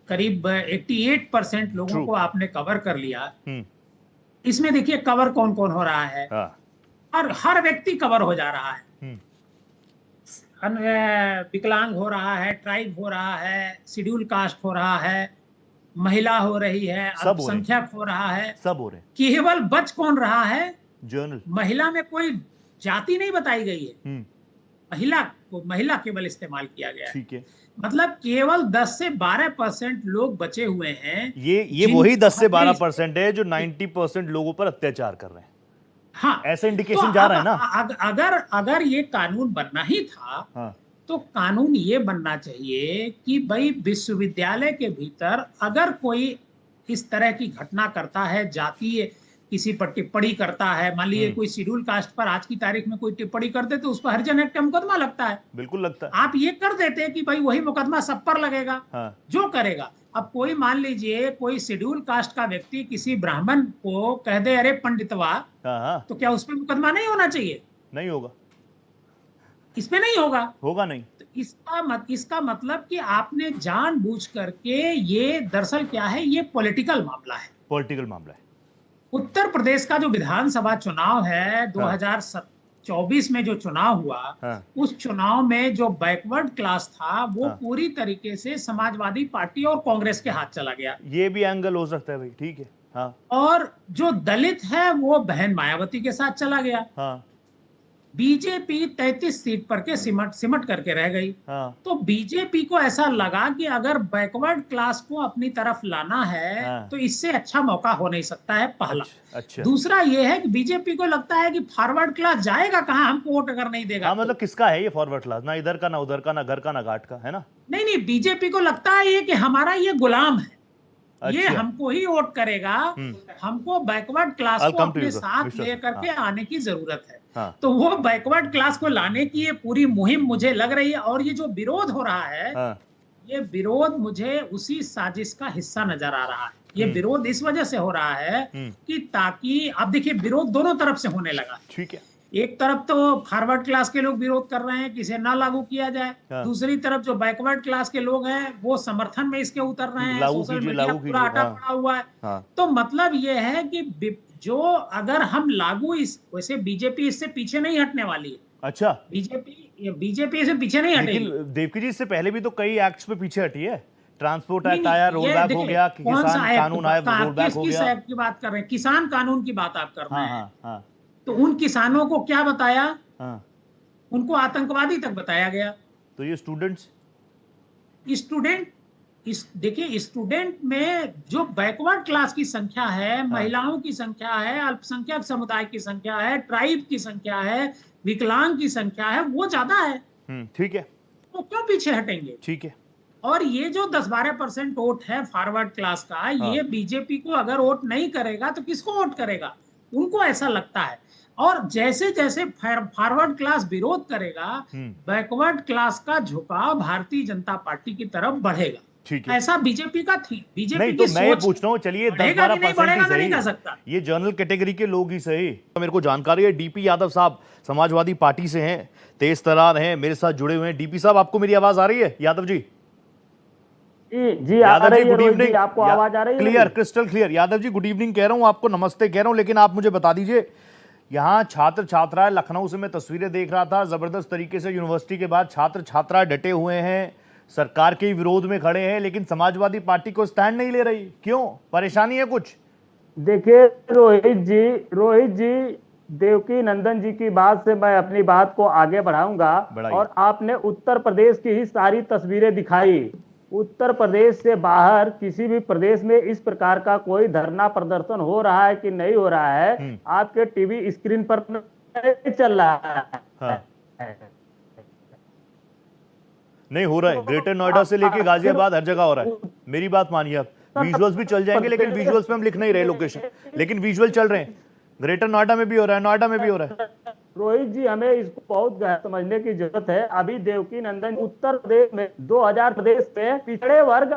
करीब 88% लोगों को आपने कवर कर लिया। इसमें देखिए कवर कौन कौन हो रहा है, और हर व्यक्ति कवर हो जा रहा है। विकलांग हो रहा है, ट्राइब हो रहा है, शेड्यूल कास्ट हो रहा है, महिला हो रही है, अल्पसंख्यक हो रहा है,
सब हो रहे हैं।
केवल बच कौन रहा है?
जर्नल।
महिला में कोई जाति नहीं बताई गई है, महिला केवल इस्तेमाल किया गया है।
ठीक है।
मतलब केवल 10 से 12% लोग बचे हुए हैं।
ये वही 10 से 12% है जो 90% लोगों पर अत्याचार कर रहे हैं।
हाँ,
ऐसा इंडिकेशन जा रहा है
ना। अगर ये कानून बनना ही था, तो कानून ये बनना चाहिए कि भाई विश्वविद्यालय के भीतर अगर कोई इस तरह की घटना करता है, जातीय किसी पर टिप्पणी करता है, मान लीजिए कोई शेड्यूल कास्ट पर आज की तारीख में कोई टिप्पणी कर दे तो उस पर हरिजन एक्ट का मुकदमा लगता है।
बिल्कुल लगता है।
आप ये कर देते हैं कि भाई वही मुकदमा सब पर लगेगा।
हाँ।
जो करेगा, अब कोई मान लीजिए कोई शेड्यूल कास्ट का व्यक्ति किसी ब्राह्मण को कह दे अरे पंडितवा,
हाँ,
तो क्या उस पर मुकदमा नहीं होना चाहिए?
नहीं होगा,
इसमें नहीं होगा।
होगा नहीं।
तो इसका मतलब कि आपने जानबूझ करके, ये दरअसल क्या है, ये पॉलिटिकल मामला है।
पॉलिटिकल मामला है।
उत्तर प्रदेश का जो विधानसभा चुनाव है 2024 में जो चुनाव हुआ, उस चुनाव में जो बैकवर्ड क्लास था वो पूरी तरीके से समाजवादी पार्टी और कांग्रेस के हाथ चला गया।
ये भी एंगल हो सकता है भाई, ठीक है। हाँ।
और जो दलित है वो बहन मायावती के साथ चला गया।
हाँ।
बीजेपी 33 सीट पर के सिमट करके रह गई।
हाँ।
तो बीजेपी को ऐसा लगा कि अगर बैकवर्ड क्लास को अपनी तरफ लाना है तो इससे अच्छा मौका हो नहीं सकता है, पहला।
अच्छा।
दूसरा ये है कि बीजेपी को लगता है कि फॉरवर्ड क्लास जाएगा कहां हमको वोट अगर नहीं देगा।
हाँ, मतलब किसका है ये फॉरवर्ड क्लास? ना इधर का, ना उधर का, ना घर का, ना घाट का, है ना?
नहीं, बीजेपी को लगता है ये कि हमारा ये गुलाम है।
अच्छा।
ये हमको ही वोट करेगा, हमको बैकवर्ड क्लास को अपने साथ लेकर के आने की जरूरत है।
हाँ।
तो वो बैकवर्ड क्लास को लाने की ये पूरी मुहिम मुझे लग रही है। और ये जो विरोध हो रहा है, ये विरोध मुझे उसी साजिश का हिस्सा नजर आ रहा है। ये विरोध इस वजह से हो रहा है कि ताकि, अब देखिए विरोध दोनों तरफ से होने लगा।
ठीक है।
एक तरफ तो फॉरवर्ड क्लास के लोग विरोध कर रहे हैं कि इसे ना लागू किया जाए, दूसरी तरफ जो बैकवर्ड क्लास के लोग हैं वो समर्थन में इसके उतर रहे हैं। सोशल मीडिया पूरा आटा पड़ा हुआ है। तो मतलब ये है कि जो अगर हम लागू, इस वैसे बीजेपी इससे पीछे नहीं हटने वाली है।
अच्छा।
बीजेपी इससे पीछे नहीं हटेगी।
लेकिन देवकी जी, इससे पहले भी तो कई एक्ट्स पे पीछे हटी है। ट्रांसपोर्ट एक्ट आया, रोल बैक हो गया, किसान कानून आया, रोल बैक हो गया।
एक्ट की बात कर रहे हैं, किसान कानून की बात आप कर रहे हैं। तो उन किसानों को क्या बताया? उनको आतंकवादी तक बताया गया।
तो ये
देखिए स्टूडेंट में जो बैकवर्ड क्लास की संख्या है, महिलाओं की संख्या है, अल्पसंख्यक समुदाय की संख्या है, ट्राइब की संख्या है, विकलांग की संख्या है, वो ज्यादा है।
ठीक है।
तो क्यों पीछे हटेंगे?
ठीक है।
और ये जो 10-12% वोट है फॉरवर्ड क्लास का, ये बीजेपी को अगर वोट नहीं करेगा तो किसको वोट करेगा? उनको ऐसा लगता है। और जैसे जैसे फॉरवर्ड क्लास विरोध करेगा, बैकवर्ड क्लास का झुकाव भारतीय जनता पार्टी की तरफ बढ़ेगा।
ठीक है।
ऐसा बीजेपी का थी। बीजेपी
नहीं, तो
की
मैं ये
सोच
पूछ रहा हूँ, चलिए 10-12% ही
नहीं कर
सही,
सकता।
ये जनरल कैटेगरी के लोग ही सही। तो मेरे को जानकारी है डीपी यादव साहब समाजवादी पार्टी से हैं, तेज तरार हैं, मेरे साथ जुड़े हुए हैं। डीपी साहब, आपको मेरी आवाज आ रही है? यादव जी
जी आ रही है। Good evening. आपको आवाज आ रही है?
Clear, crystal clear. Yadav ji good evening कह रहा हूं, आपको नमस्ते कह रहा हूं, लेकिन आप मुझे बता दीजिए, यहाँ छात्र छात्राएं, लखनऊ से मैं तस्वीरें देख रहा था, जबरदस्त तरीके से यूनिवर्सिटी के बाद छात्र छात्राएं डटे हुए हैं, सरकार के विरोध में खड़े हैं, लेकिन समाजवादी पार्टी को स्टैंड नहीं ले रही। क्यों? परेशानी है कुछ?
देखिए रोहित जी, देवकी नंदन जी की बात से मैं अपनी बात को आगे बढ़ाऊंगा। और आपने उत्तर प्रदेश की ही सारी तस्वीरें दिखाई। उत्तर प्रदेश से बाहर किसी भी प्रदेश में इस प्रकार का कोई धरना प्रदर्शन हो रहा है कि नहीं हो रहा है, आपके टीवी स्क्रीन पर नहीं चल रहा है।
नहीं हो रहा है। ग्रेटर नोएडा से लेके गाजियाबाद हर जगह हो रहा है। मेरी बात मानिए आप, विजुअल्स भी चल जाएंगे, लेकिन विजुअल्स पे हम लिख नहीं रहे लोकेशन, लेकिन विजुअल चल रहे हैं। ग्रेटर नोएडा में भी हो रहा है, नोएडा में भी हो रहा है।
रोहित जी, हमें इसको बहुत गहरा समझने की जरूरत है। अभी देवकी नंदन उत्तर प्रदेश में 2000 प्रदेश में पिछड़े वर्ग,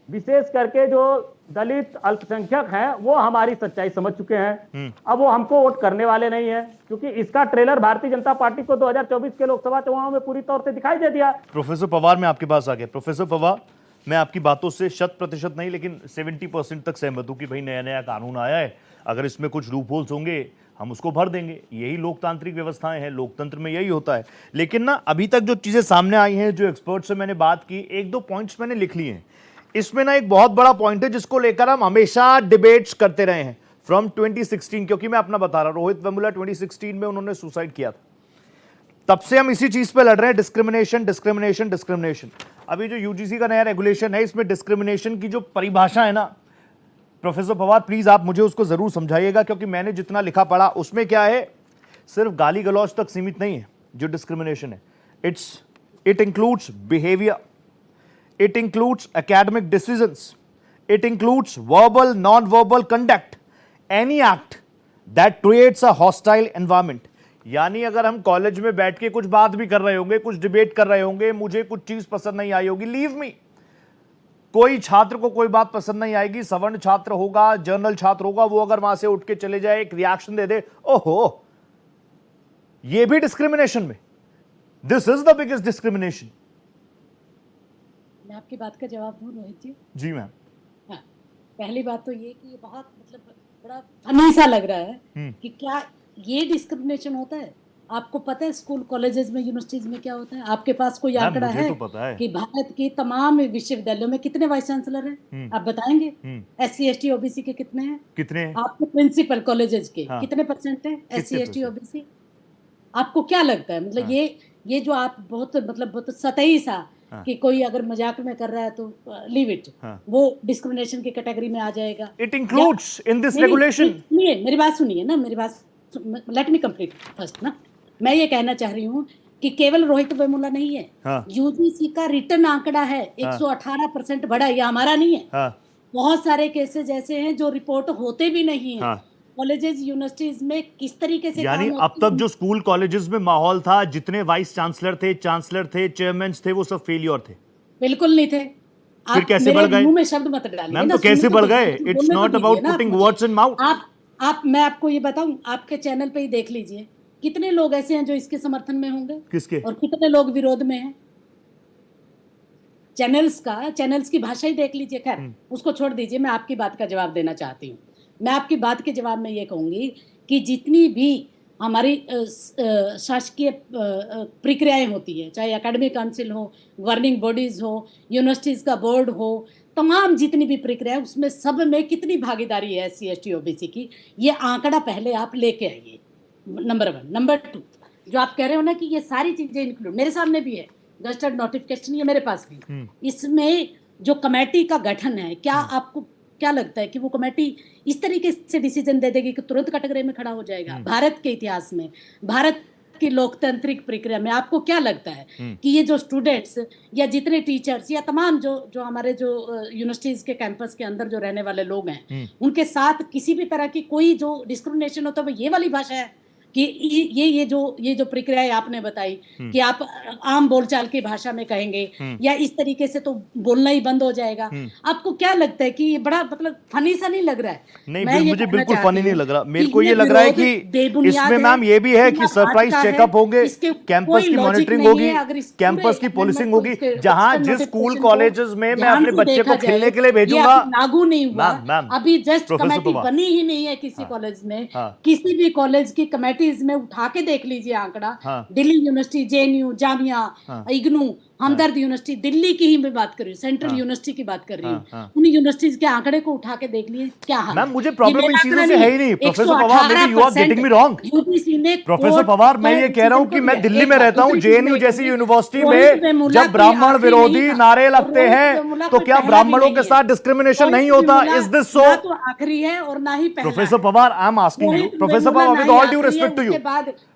विशेष करके जो दलित अल्पसंख्यक हैं, वो हमारी सच्चाई समझ चुके हैं। अब वो हमको वोट करने वाले नहीं है, क्योंकि इसका ट्रेलर भारतीय जनता पार्टी को 2024 के लोकसभा चुनाव में पूरी तौर से दिखाई दे दिया।
प्रोफेसर पवार, मैं आपके पास आ गया। प्रोफेसर पवार, मैं आपकी बातों से 100% नहीं, लेकिन 70% तक सहमत हूं कि भाई नया नया कानून आया है, अगर इसमें कुछ लूप होल्स होंगे हम उसको भर देंगे। यही लोकतांत्रिक व्यवस्थाएं हैं, लोकतंत्र में यही होता है। लेकिन ना अभी तक जो चीजें सामने आई हैं, जो एक्सपर्ट से मैंने बात की, 1-2 पॉइंट्स मैंने लिख लिए हैं। इसमें ना एक बहुत बड़ा पॉइंट है जिसको लेकर हम हमेशा डिबेट्स करते रहे हैं फ्रॉम 2016, क्योंकि मैं अपना बता रहा हूं, रोहित वेमुला 2016 में उन्होंने सुसाइड किया था, तब से हम इसी चीज पे लड़ रहे हैं, डिस्क्रिमिनेशन डिस्क्रिमिनेशन डिस्क्रिमिनेशन। अभी जो यूजीसी का नया रेगुलेशन है, इसमें डिस्क्रिमिनेशन की जो परिभाषा है ना, प्रोफेसर पवार प्लीज आप मुझे उसको जरूर समझाइएगा, क्योंकि मैंने जितना लिखा पढ़ा उसमें क्या है, सिर्फ गाली गलौज तक सीमित नहीं है जो डिस्क्रिमिनेशन है। It includes behaviour, it includes academic decisions, it includes verbal, non-verbal conduct, any act that creates a hostile environment. यानी अगर हम कॉलेज में बैठ के कुछ बात भी कर रहे होंगे, कुछ डिबेट कर रहे होंगे, मुझे कुछ चीज पसंद नहीं आई होगी, लीव मी। कोई छात्र को कोई बात पसंद नहीं आएगी, सवर्ण छात्र होगा, जर्नल छात्र होगा, वो अगर वहां से उठ के चले जाए, एक रिएक्शन दे दे, ओहो, ये भी डिस्क्रिमिनेशन में, this is the biggest discrimination.
मैं आपकी बात का जवाब दूं रोहित जी?
जी मैम।
हाँ, पहली बात तो ये कि ये बहुत मतलब बड़ा फनी सा लग रहा है कि क्या ये डिस्क्रिमिनेशन होता है? आपको पता है स्कूल कॉलेजेस में यूनिवर्सिटीज में क्या होता है? आपके पास कोई आंकड़ा
मुझे
है
तो पता है
कि भारत के तमाम विश्वविद्यालयों में कितने वाइस चांसलर हैं? आप बताएंगे? SC ST OBC के कितने हैं?
कितने हैं?
आपके प्रिंसिपल कॉलेजेस के
हाँ।
कितने परसेंट है SC ST
परसेंट?
OBC? आपको क्या लगता है? मतलब ये जो आप बहुत सतही सा कि कोई अगर मजाक में कर रहा है तो लीव इट, वो डिस्क्रिमिनेशन की कैटेगरी में आ जाएगा।
It includes in this regulation.
सुनिए, मेरी बात सुनिए ना, मेरी बात लेट मी कंप्लीट फर्स्ट ना। मैं ये कहना चाह रही हूँ कि केवल रोहित वेमुला नहीं है, UGC का रिटर्न आंकड़ा है 118% बढ़ा, ये हमारा नहीं है। बहुत सारे केसेस ऐसे हैं जो रिपोर्ट होते भी नहीं है। कॉलेजेस यूनिवर्सिटीज में किस तरीके से
यानी अब तक जो स्कूल कॉलेजेस में माहौल था, जितने वाइस चांसलर थे, चेयरमैन थे, वो सब फेलियर थे?
बिल्कुल नहीं थे।
फिर कैसे बढ़ गए?
मुंह में शब्द मत डालिए
मैम,
ना,
तो कैसे
सुनने
बढ़
तो
गए?
दीजिए,
इट्स
बोलने तो
नॉट
दीजिए
अबाउट
ना
पुटिंग
मुझे।
Words in mouth.
आप मैं आपको ये बताऊं, आपके चैनल पे ही देख लीजिए कितने लोग ऐसे हैं जो इसके समर्थन में होंगे,
किसके?
और कितने लोग विरोध में हैं। चैनल्स की भाषा ही देख लीजिए। खैर उसको छोड़ दीजिए, मैं आपकी बात का जवाब देना चाहती हूँ। मैं आपकी बात के जवाब में ये कहूंगी कि जितनी भी हमारी शासकीय प्रक्रियाएं होती है, चाहे एकेडमिक काउंसिल हो, गवर्निंग बॉडीज हो, यूनिवर्सिटीज का बोर्ड हो, तमाम जितनी भी प्रक्रिया है उसमें सब में कितनी भागीदारी है SC ST OBC की, ये आंकड़ा पहले आप लेके आइए, नंबर 1। नंबर 2, जो आप कह रहे हो ना कि ये सारी चीजें इंक्लूड, मेरे सामने भी है गजटेड नोटिफिकेशन, ये मेरे पास भी। इसमें जो कमेटी का गठन है, क्या आपको क्या लगता है कि वो कमेटी इस तरीके से डिसीजन दे देगी कि तुरंत कटघरे में खड़ा हो जाएगा? भारत के इतिहास में, भारत की लोकतांत्रिक प्रक्रिया में आपको क्या लगता है कि ये जो स्टूडेंट्स या जितने टीचर्स या तमाम जो हमारे जो यूनिवर्सिटीज के कैंपस के अंदर जो रहने वाले लोग हैं, उनके साथ किसी भी तरह की कोई जो डिस्क्रिमिनेशन होता है वो ये वाली भाषा है कि ये जो प्रक्रिया आपने बताई कि आप आम बोलचाल की भाषा में कहेंगे या इस तरीके से तो बोलना ही बंद हो जाएगा? आपको क्या लगता है कि ये बड़ा मतलब फनी सा नहीं लग रहा है?
नहीं, मुझे बिल्कुल फनी नहीं लग रहा। मेरे को ये लग रहा है कि इसमें मैम ये भी है कि सरप्राइज चेकअप होंगे, कैंपस की मॉनिटरिंग होगी, कैंपस की पोलिसिंग होगी। जहां जिस स्कूल कॉलेजेस में मैं अपने बच्चे को खेलने के लिए भेजूंगा,
लागू नहीं हुआ अभी, जस्ट
प्रोफेसर
कमेटी
पवार।
बनी ही नहीं है किसी कॉलेज में। किसी भी कॉलेज की कमेटी में उठा के देख लीजिए आंकड़ा, दिल्ली यूनिवर्सिटी, JNU, जामिया, इग्नू, हमदर्द यूनिवर्सिटी, दिल्ली की ही मैं बात कर रही हूँ, सेंट्रल यूनिवर्सिटी की बात कर रही हूँ, उन यूनिवर्सिटीज के आंकड़े को उठा के देख लिए क्या हाल है।
मैम, मुझे प्रॉब्लम इन चीजों से है ही नहीं। Professor Pawar, maybe you are getting me wrong. Professor Pawar, मैं ये कह रहा हूँ कि मैं दिल्ली में रहता हूँ, JNU जैसी यूनिवर्सिटी में जब ब्राह्मण विरोधी नारे लगते हैं तो क्या ब्राह्मणों के साथ डिस्क्रिमिनेशन नहीं होता? Is this so?
तो आखिरी है और ना ही पहला।
Professor Pawar, I am asking you, professor Pawar, with all due respect to you,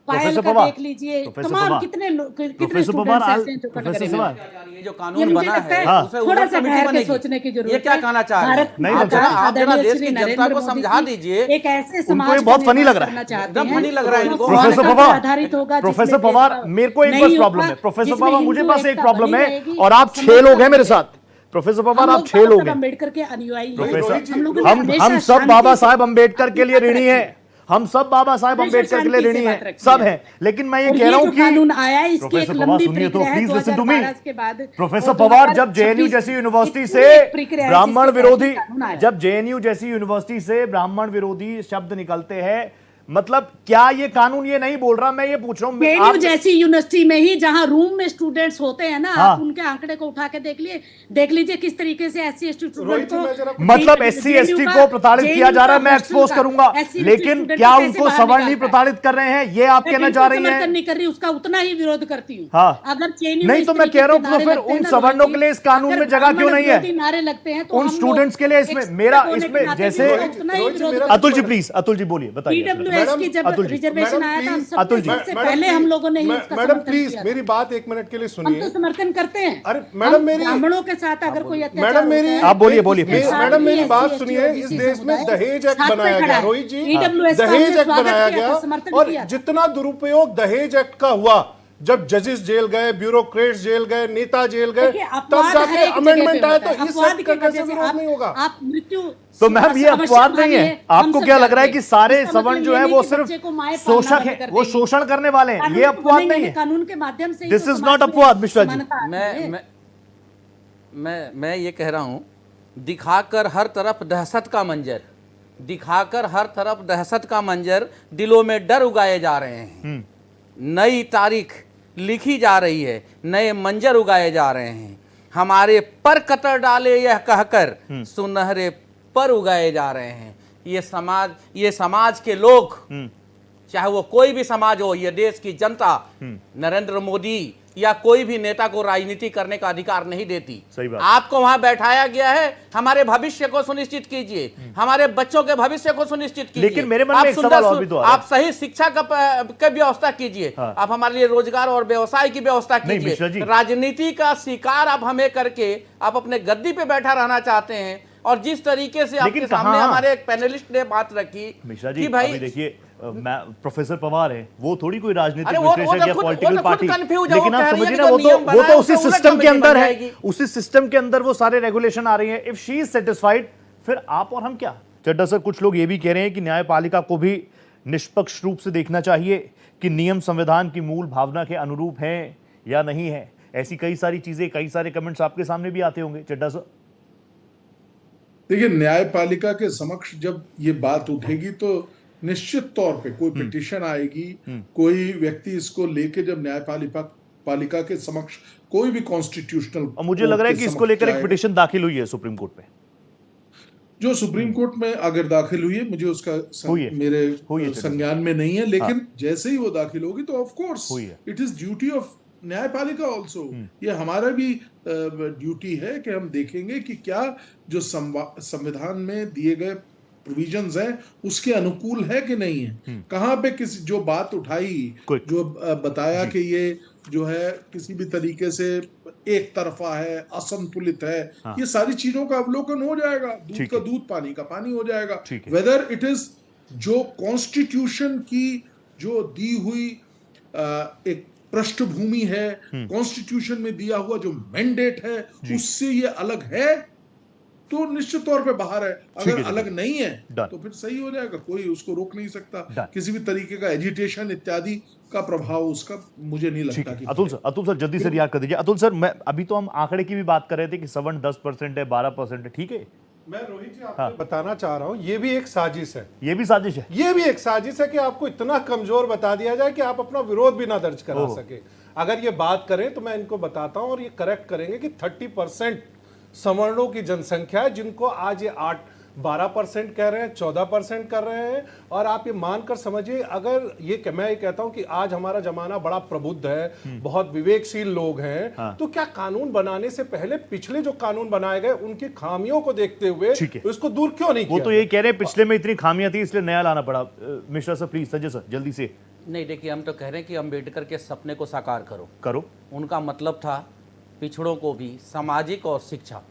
professor Pawar देख लीजिए, तमाम कितने स्टूडेंट्स ऐसे हैं जो कटघरे में।
ये जो कानून बना है उसे
थोड़ा सा ठहर के सोचने की जरूरत है।
ये क्या कहना चाह रहे हैं? आप जरा देश की जनता को समझा दीजिए।
एक ऐसे समाज
बहुत फनी लग रहा है,
एकदम फनी लग रहा है इनको।
प्रोफेसर पवार, प्रोफेसर पवार, मेरे को एक बस प्रॉब्लम है। प्रोफेसर पवार, मुझे बस एक प्रॉब्लम है और आप 6 लोग हैं मेरे साथ। प्रोफेसर पवार, आप 6 लोग हैं।
अम्बेडकर के अनुयायी
हैं। हम सब बाबा साहेब अम्बेडकर के लिए ऋणी हैं। हम सब बाबा साहेब अम्बेडकर के लिए ऋणी हैं, सब हैं। लेकिन मैं ये कह रहा हूं कि
कानून आया है, इसकी एक लंबी
सुनिए तो, प्लीज लिसन टू मी।
के बाद
प्रोफेसर पवार, जब JNU जैसी यूनिवर्सिटी से ब्राह्मण विरोधी, जब JNU जैसी यूनिवर्सिटी से ब्राह्मण विरोधी शब्द निकलते हैं, मतलब क्या ये कानून ये नहीं बोल रहा? मैं ये पूछ रहा हूँ,
JNU जैसी यूनिवर्सिटी में ही जहां रूम में स्टूडेंट्स होते हैं ना, आप उनके आंकड़े को उठा के देख लीजिए किस तरीके से SC ST स्टूडेंट को,
मतलब SC ST को प्रताड़ित किया जा रहा है। मैं एक्सपोज करूंगा, लेकिन क्या उनको सवर्ण नहीं प्रताड़ित कर रहे हैं? ये आप कहना चाह रही हैं?
नहीं कर रही, उसका उतना ही विरोध करती हूँ।
अगर नहीं तो मैं कह रहा हूँ, तो फिर उन सवर्णों के लिए इस कानून में जगह क्यों नहीं है?
नारे लगते हैं तो
उन स्टूडेंट्स के लिए इसमें मेरा इसमें जैसे अतुल जी प्लीज, अतुल जी बोलिए, बताइए।
एसटी जब
अतुल जी,
रिजर्वेशन
मैडम,
आया था हम
प्लीज,
सबसे
अतुल जी,
सबसे पहले हम लोगों ने ही उसका
मैडम
समर्थन
प्लीज
किया था।
मेरी बात एक मिनट के लिए
हम
सुनिए।
तो समर्थन करते हैं।
अरे मैडम
हम
मेरी
ब्राह्मणों के साथ अगर कोई अत्याचार
मैडम मेरी
होता है,
आप बोलिए, बोलिए,
उसके
please।
साथ
मैडम
भी
मेरी
SC,
बात
ST,
सुनिए।
OBC
इस देश में
समुदाय
दहेज एक्ट
साथ में
बनाया
खड़ा
गया
है।
रोहित जी,
EWS का
दहेज
हमने
एक्ट
स्वागत
बनाया
किया था,
गया
समर्थन
और
किया था।
जितना दुरुपयोग दहेज एक्ट का हुआ, जब जजेस जेल गए, ब्यूरोक्रेट्स जेल गए, नेता जेल गए,
देखिए,
तब
अपवाद
जाके
हर एक जगह
अमेंडमेंट
पे
आया।
होता
तो
है।
इस
अपवाद
एक्ट
की
का
वजह
कैसे
से
विरोध नहीं होगा?
आप मृत्यु
तो मैम ये अपवाद नहीं है, आपको क्या लग रहा है कि सारे सवर्ण जो है वो सिर्फ शोषक है, वो शोषण करने वाले हैं? ये अपवाद नहीं है,
कानून के माध्यम से।
दिस इज नॉट अपवाद मिश्रा जी।
मैं ये कह रहा हूं, दिखाकर हर तरफ दहशत का मंजर, दिखाकर हर तरफ दहशत का मंजर, दिलों में डर उगाए जा रहे हैं। नई तारीख लिखी जा रही है, नए मंजर उगाए जा रहे हैं। हमारे पर कतर डाले यह कहकर सुनहरे पर उगाए जा रहे हैं। ये समाज के लोग, चाहे वो कोई भी समाज हो, ये देश की जनता नरेंद्र मोदी या कोई भी नेता को राजनीति करने का अधिकार नहीं देती।
सही बात।
आपको वहां बैठाया गया है, हमारे भविष्य को सुनिश्चित कीजिए, हमारे बच्चों के भविष्य को सुनिश्चित कीजिए।
लेकिन मेरे मन में एक सवाल और भी तो आ रहा है।
आप सही शिक्षा का व्यवस्था कीजिए। आप हमारे लिए रोजगार और व्यवसाय की व्यवस्था कीजिए। राजनीति का शिकार आप हमें करके आप अपने गद्दी पे बैठा रहना चाहते हैं। और जिस तरीके से आपके सामने हमारे एक पैनलिस्ट ने बात रखी
मिश्रा जी,
कि भाई
अभी देखिए, प्रोफेसर पवार है, वो थोड़ी कोई राजनीतिक
अरे
विश्लेषक या पॉलिटिकल पार्टी, लेकिन आप समझिए ना,
नियम
वो तो उसी
बनाया,
सिस्टम के अंदर है,
बनाएगी।
उसी सिस्टम के अंदर वो सारे रेगुलेशन आ रही हैं। इफ शी इज सेटिस्फाइड, फिर आप और हम क्या? चड्ढा सर, कुछ लोग ये भी कह रहे हैं कि न्यायपालिका को भी निष्पक्ष रूप से देखना चाहिए कि नियम संविधान की मूल भावना के अनुरूप हैं या नहीं है। ऐसी कई सारी चीजें, कई सारे कमेंट्स आपके सामने भी आते होंगे चड्ढा सर।
देखिए, न्यायपालिका के समक्ष जब ये बात उठेगी तो निश्चित तौर पे कोई पिटीशन आएगी, कोई व्यक्ति इसको लेके जब न्यायपालिका के समक्ष कोई भी कॉन्स्टिट्यूशनल,
और मुझे लग रहा है कि इसको लेकर एक पिटीशन दाखिल हुई है सुप्रीम कोर्ट में। जो
सुप्रीम कोर्ट में अगर दाखिल हुई है, मुझे उसका मेरे संज्ञान में नहीं है, लेकिन जैसे ही वो दाखिल होगी तो of course it is duty of न्यायपालिका ऑल्सो, ये हमारा भी ड्यूटी है कि हम देखेंगे कि क्या जो संविधान में दिए गए प्रोविजंस हैं उसके अनुकूल है कि नहीं है। कहाँ पे किसी जो बात उठाई, जो बताया कि ये जो है किसी भी तरीके से एक तरफा है, असंतुलित है, ये सारी चीजों का अवलोकन हो जाएगा। दूध का दूध, पानी का पानी हो जाएगा। वेदर इट इज जो कॉन्स्टिट्यूशन की जो दी हुई एक पृष्ठभूमि है, कॉन्स्टिट्यूशन में दिया हुआ जो मैंडेट है, उससे ये अलग है तो निश्चित तौर पे बाहर है। अगर अलग नहीं है तो फिर सही हो जाएगा, कोई उसको रोक नहीं सकता। किसी भी तरीके का एजिटेशन इत्यादि का प्रभाव उसका मुझे नहीं लगता कि।
अतुल सर जल्दी से रिएक्ट कर दीजिए। अतुल सर, मैं अभी तो हम आंकड़े की भी बात कर रहे थे कि सवर्ण 10% है, 12% है, ठीक है।
मैं रोहित जी आपको बताना चाह रहा हूं, ये भी एक साजिश है।
ये भी साजिश है।
ये भी एक साजिश है कि आपको इतना कमजोर बता दिया जाए कि आप अपना विरोध भी ना दर्ज करा सके। अगर ये बात करें तो मैं इनको बताता हूं और ये करेक्ट करेंगे कि 30% सवर्णों की जनसंख्या है, जिनको आज ये 12% कह रहे हैं, 14% कर रहे हैं। और आप ये मानकर समझिए, अगर मैं ये कहता हूं कि आज हमारा जमाना बड़ा प्रबुद्ध है, बहुत विवेकशील लोग हैं, तो क्या कानून बनाने से पहले पिछले जो कानून बनाए गए उनकी खामियों को देखते हुए उसको दूर क्यों नहीं किया?
वो तो ये कह रहे हैं पिछले में इतनी खामियां थी इसलिए नया लाना पड़ा। Mishra sir please, Sanjay sir जल्दी से।
नहीं, देखिए, हम तो कह रहे हैं कि अम्बेडकर के सपने को साकार करो। उनका मतलब था पिछड़ों को भी सामाजिक और शिक्षा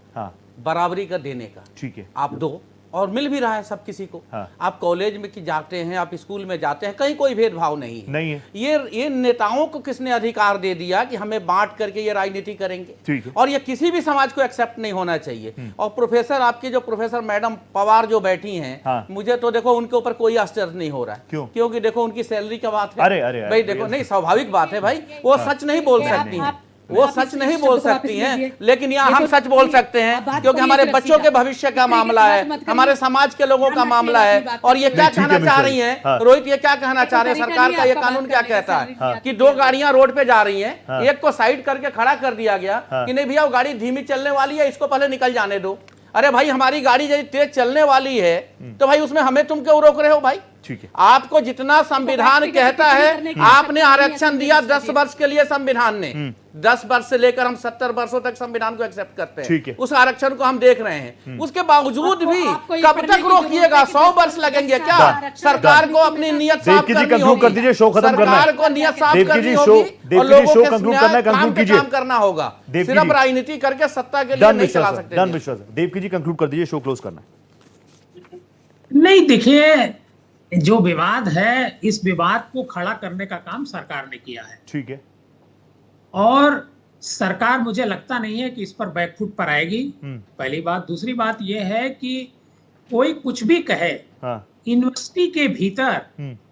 बराबरी का देने का।
ठीक है,
आप दो, और मिल भी रहा है सब किसी को। आप कॉलेज में जाते हैं, आप स्कूल में जाते हैं, कहीं कोई भेदभाव नहीं है। ये नेताओं को किसने अधिकार दे दिया कि हमें बांट करके ये राजनीति करेंगे? और ये किसी भी समाज को एक्सेप्ट नहीं होना चाहिए। और प्रोफेसर, आपकी जो प्रोफेसर मैडम पवार जो बैठी हैं, मुझे तो देखो उनके ऊपर कोई आश्चर्य नहीं हो रहा है। क्योंकि देखो उनकी सैलरी का बात है। भाई देखो, नहीं, स्वाभाविक बात है भाई, वो सच नहीं बोल सकती है, वो सच नहीं बोल सकती हैं, लेकिन यहाँ हम सच बोल सकते हैं क्योंकि हमारे बच्चों के भविष्य का मामला है, हमारे समाज के लोगों का मामला है। और ये क्या कहना चाह रही हैं रोहित, ये क्या कहना चाह रहे हैं? सरकार का ये कानून क्या कहता है कि 2 गाड़ियां रोड पे जा रही हैं, एक को साइड करके खड़ा कर दिया गया कि नहीं भैया वो गाड़ी धीमी चलने वाली है, इसको पहले निकल जाने दो। अरे भाई, हमारी गाड़ी यदि तेज चलने वाली है तो भाई उसमें हमें तुम क्यों रोक रहे हो भाई?
ठीक है।
आपको जितना संविधान कहता है, आपने आरक्षण दिया 10 वर्ष के लिए, संविधान ने 10 वर्ष से लेकर हम 70 वर्षों तक संविधान को एक्सेप्ट करते हैं, उस आरक्षण को हम देख रहे हैं। उसके बावजूद भी कब तक रोकिएगा? 100 वर्ष लगेंगे क्या? सरकार को अपनी नियत साफ करनी होगी, सरकार को नियत साफ करनी होगी और लोगों के काम पे काम करना होगा। सिर्फ राजनीति करके सत्ता के लिए नहीं चला सकते।
देवकी जी कंक्लूड कर दीजिए, शो क्लोज करना है।
नहीं, देखिए, जो विवाद है, इस विवाद को खड़ा करने का काम सरकार ने किया है,
ठीक है,
और सरकार मुझे लगता नहीं है कि इस पर बैकफुट पर आएगी, पहली बात। दूसरी बात यह है कि कोई कुछ भी कहे, यूनिवर्सिटी के भीतर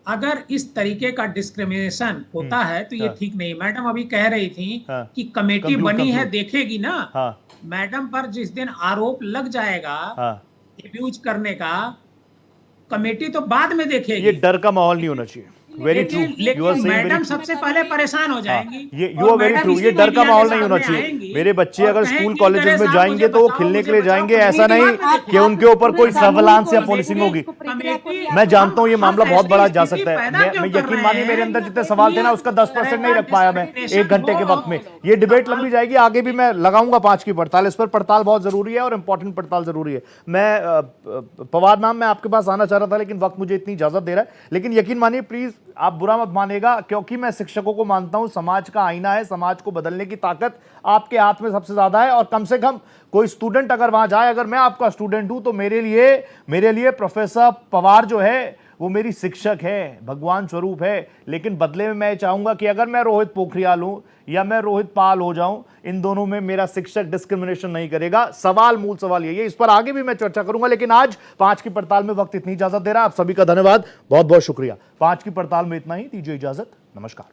अगर इस तरीके का डिस्क्रिमिनेशन होता है तो ये ठीक नहीं। मैडम अभी कह रही थी कि कमेटी बनी है, देखेगी ना। मैडम पर जिस दिन आरोप लग जाएगा अब्यूज करने का, कमेटी तो बाद में देखेगी।
ये डर का माहौल नहीं होना चाहिए। वेरी ट्रू,
लेकिन मैडम सबसे पहले परेशान हो जाएंगी।
You are very true. ये डर का माहौल नहीं होना चाहिए। मेरे बच्चे अगर स्कूल कॉलेजेस में जाएंगे तो वो खेलने के लिए जाएंगे, ऐसा नहीं कि उनके ऊपर कोई सर्विलांस या पुलिसिंग होगी। मैं जानता हूँ ये मामला बहुत बड़ा जा सकता है। मैं यकीन मानिए मेरे अंदर जितने सवाल थे ना, उसका 10% नहीं रख पाया मैं 1 घंटे के वक्त में। ये डिबेट लंबी जाएगी, आगे भी मैं लगाऊंगा 5 की पड़ताल। इस पर पड़ताल बहुत जरूरी है और इंपॉर्टेंट पड़ताल जरूरी है। मैं पवार मैम, मैं आपके पास आना चाह रहा था लेकिन वक्त मुझे इतनी इजाजत दे रहा है। लेकिन यकीन मानिए, प्लीज आप बुरा मत मानेगा, क्योंकि मैं शिक्षकों को मानता हूं समाज का आईना है, समाज को बदलने की ताकत आपके हाथ में सबसे ज्यादा है। और कम से कम कोई स्टूडेंट अगर वहां जाए, अगर मैं आपका स्टूडेंट हूं, तो मेरे लिए प्रोफेसर पवार जो है वो मेरी शिक्षक है, भगवान स्वरूप है। लेकिन बदले में मैं चाहूंगा कि अगर मैं रोहित पोखरियाल हूं या मैं रोहित पाल हो जाऊं, इन दोनों में मेरा शिक्षक डिस्क्रिमिनेशन नहीं करेगा। मूल सवाल यही है। इस पर आगे भी मैं चर्चा करूंगा, लेकिन आज 5 की पड़ताल में वक्त इतनी इजाजत दे रहा है। आप सभी का धन्यवाद, बहुत बहुत शुक्रिया। 5 की पड़ताल में इतना ही, दीजिए इजाजत, नमस्कार।